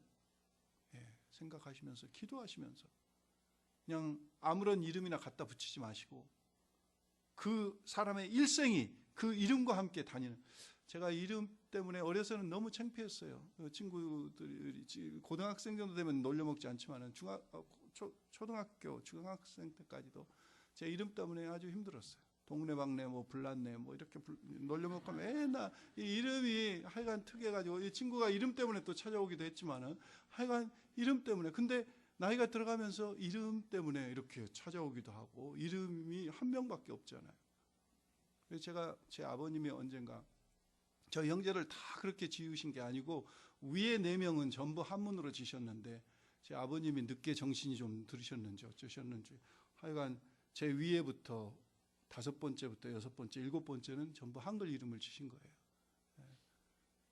생각하시면서 기도하시면서 그냥 아무런 이름이나 갖다 붙이지 마시고 그 사람의 일생이 그 이름과 함께 다니는, 제가 이름 때문에 어려서는 너무 창피했어요. 친구들이 고등학생 정도 되면 놀려먹지 않지만 초등학교, 중학생 때까지도 제 이름 때문에 아주 힘들었어요. 동네방네 뭐 불났네 뭐 이렇게 놀려먹고 맨날 이 이름이 하여간 특이해가지고 이 친구가 이름 때문에 또 찾아오기도 했지만은 하여간 이름 때문에, 근데 나이가 들어가면서 이름 때문에 이렇게 찾아오기도 하고, 이름이 한 명밖에 없잖아요. 그래서 제가 제 아버님이 언젠가 저 형제를 다 그렇게 지으신 게 아니고 위에 4명은 전부 한문으로 지셨는데 제 아버님이 늦게 정신이 좀 들으셨는지 어쩌셨는지 하여간 제 위에부터 5번째부터 6번째, 7번째는 전부 한글 이름을 지신 거예요.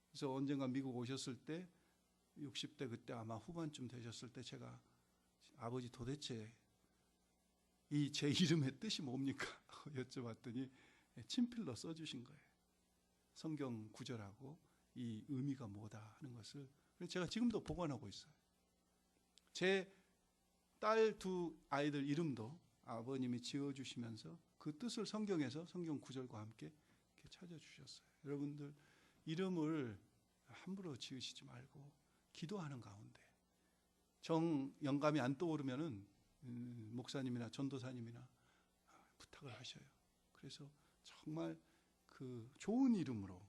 그래서 언젠가 미국 오셨을 때 60대 그때 아마 후반쯤 되셨을 때 제가 아버지 도대체 이 제 이름의 뜻이 뭡니까? 여쭤봤더니 친필로 써주신 거예요. 성경 구절하고 이 의미가 뭐다 하는 것을. 그래서 제가 지금도 보관하고 있어요. 제 딸 2 아이들 이름도 아버님이 지어주시면서 그 뜻을 성경에서 성경 구절과 함께 이렇게 찾아주셨어요. 여러분들 이름을 함부로 지으시지 말고 기도하는 가운데 영감이 안 떠오르면은 목사님이나 전도사님이나 부탁을 하셔요. 그래서 정말 그 좋은 이름으로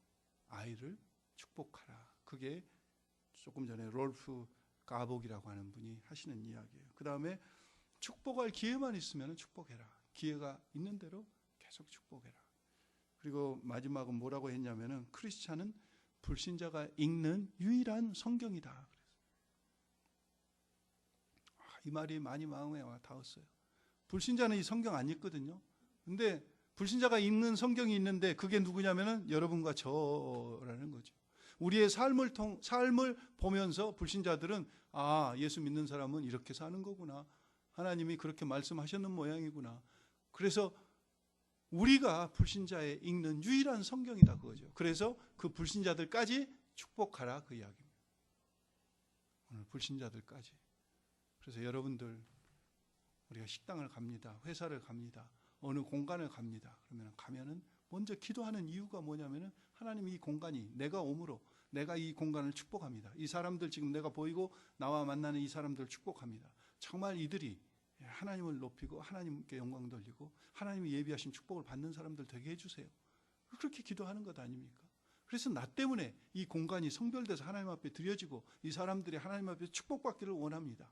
아이를 축복하라. 그게 조금 전에 롤프 가복이라고 하는 분이 하시는 이야기예요. 그 다음에 축복할 기회만 있으면 축복해라. 기회가 있는 대로 계속 축복해라. 그리고 마지막은 뭐라고 했냐면은 크리스찬은 불신자가 읽는 유일한 성경이다. 이 말이 많이 마음에 와 닿았어요. 불신자는 이 성경 안 읽거든요. 근데 불신자가 읽는 성경이 있는데 그게 누구냐면은 여러분과 저라는 거죠. 우리의 삶을 보면서 불신자들은 예수 믿는 사람은 이렇게 사는 거구나. 하나님이 그렇게 말씀하셨는 모양이구나. 그래서 우리가 불신자의 읽는 유일한 성경이다 그거죠. 그래서 그 불신자들까지 축복하라 그 이야기입니다. 오늘 불신자들까지. 그래서 여러분들 우리가 식당을 갑니다. 회사를 갑니다. 어느 공간을 갑니다. 그러면 가면은 먼저 기도하는 이유가 뭐냐면은 하나님 이 공간이 내가 오므로 내가 이 공간을 축복합니다. 이 사람들 지금 내가 보이고 나와 만나는 이 사람들을 축복합니다. 정말 이들이 하나님을 높이고 하나님께 영광 돌리고 하나님이 예비하신 축복을 받는 사람들 되게 해주세요. 그렇게 기도하는 것 아닙니까? 그래서 나 때문에 이 공간이 성별돼서 하나님 앞에 드려지고 이 사람들이 하나님 앞에 축복받기를 원합니다.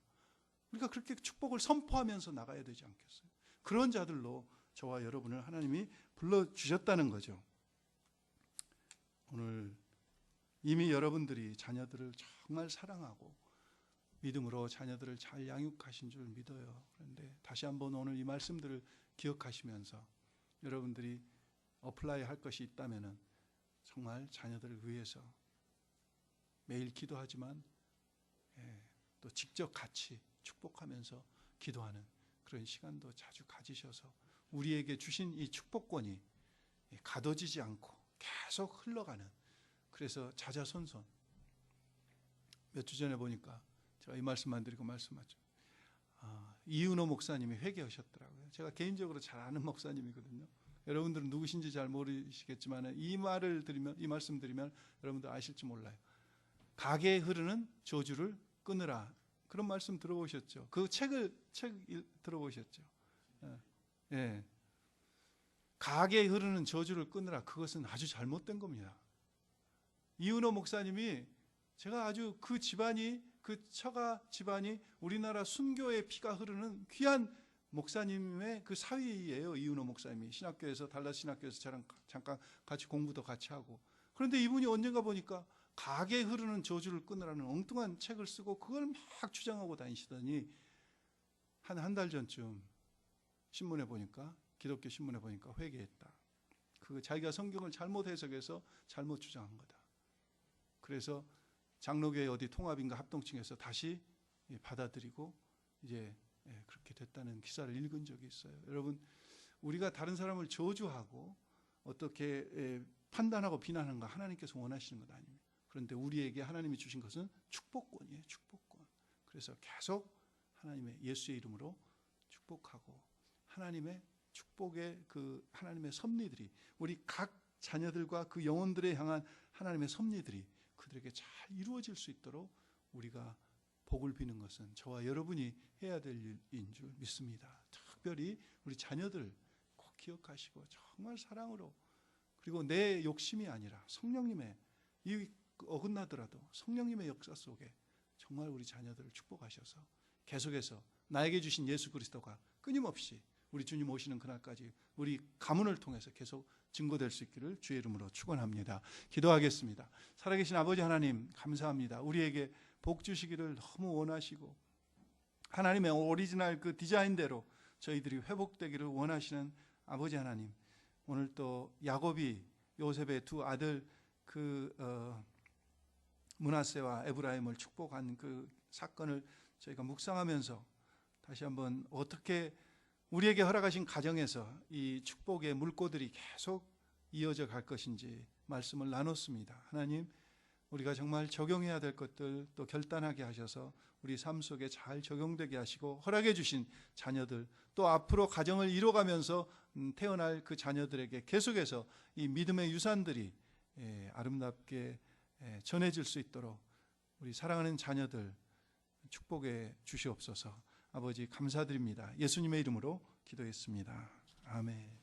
우리가 그렇게 축복을 선포하면서 나가야 되지 않겠어요? 그런 자들로 저와 여러분을 하나님이 불러주셨다는 거죠. 오늘 이미 여러분들이 자녀들을 정말 사랑하고 믿음으로 자녀들을 잘 양육하신 줄 믿어요. 그런데 다시 한번 오늘 이 말씀들을 기억하시면서 여러분들이 어플라이 할 것이 있다면 정말 자녀들을 위해서 매일 기도하지만 또 직접 같이 축복하면서 기도하는 그런 시간도 자주 가지셔서 우리에게 주신 이 축복권이 가둬지지 않고 계속 흘러가는, 그래서 자자손손. 몇 주 전에 보니까 제가 이 말씀만 드리고 말씀하죠. 이은호 목사님이 회개하셨더라고요. 제가 개인적으로 잘 아는 목사님이거든요. 여러분들은 누구신지 잘 모르시겠지만 이 말씀 드리면 여러분들 아실지 몰라요. 가게에 흐르는 저주를 끊으라. 그런 말씀 들어보셨죠? 그 책 들어보셨죠? 예. 가게에 흐르는 저주를 끊으라. 그것은 아주 잘못된 겁니다. 이은호 목사님이 제가 아주 그 집안이, 그 처가 집안이 우리나라 순교의 피가 흐르는 귀한 목사님의 그 사위예요. 이은호 목사님이 신학교에서, 달라스 신학교에서 저랑 잠깐 같이 공부도 같이 하고. 그런데 이분이 언젠가 보니까 가게에 흐르는 저주를 끊으라는 엉뚱한 책을 쓰고 그걸 막 주장하고 다니시더니 한 달 전쯤 신문에 보니까, 기독교 신문에 보니까 회개했다. 그 자기가 성경을 잘못 해석해서 잘못 주장한 거다. 그래서 장로교회 어디 통합인가 합동층에서 다시 받아들이고 이제 그렇게 됐다는 기사를 읽은 적이 있어요. 여러분, 우리가 다른 사람을 저주하고 어떻게 판단하고 비난하는 거 하나님께서 원하시는 것 아닙니다. 그런데 우리에게 하나님이 주신 것은 축복권이에요. 축복권. 그래서 계속 하나님의 예수의 이름으로 축복하고 하나님의 축복의 그 하나님의 섭리들이 우리 각 자녀들과 그 영혼들에 향한 하나님의 섭리들이 그들에게 잘 이루어질 수 있도록 우리가 복을 비는 것은 저와 여러분이 해야 될 일인 줄 믿습니다. 특별히 우리 자녀들 꼭 기억하시고 정말 사랑으로, 그리고 내 욕심이 아니라 성령님의, 이 어긋나더라도 성령님의 역사 속에 정말 우리 자녀들을 축복하셔서 계속해서 나에게 주신 예수 그리스도가 끊임없이 우리 주님 오시는 그날까지 우리 가문을 통해서 계속 증거될 수 있기를 주의 이름으로 축원합니다. 기도하겠습니다. 살아계신 아버지 하나님 감사합니다. 우리에게 복 주시기를 너무 원하시고 하나님의 오리지널 그 디자인대로 저희들이 회복되기를 원하시는 아버지 하나님, 오늘 또 야곱이 요셉의 두 아들 므낫세와 에브라임을 축복한 그 사건을 저희가 묵상하면서 다시 한번 어떻게 우리에게 허락하신 가정에서 이 축복의 물꼬들이 계속 이어져 갈 것인지 말씀을 나눴습니다. 하나님, 우리가 정말 적용해야 될 것들 또 결단하게 하셔서 우리 삶 속에 잘 적용되게 하시고 허락해 주신 자녀들, 또 앞으로 가정을 이뤄가면서 태어날 그 자녀들에게 계속해서 이 믿음의 유산들이 아름답게 전해질 수 있도록 우리 사랑하는 자녀들 축복해 주시옵소서. 아버지 감사드립니다. 예수님의 이름으로 기도했습니다. 아멘.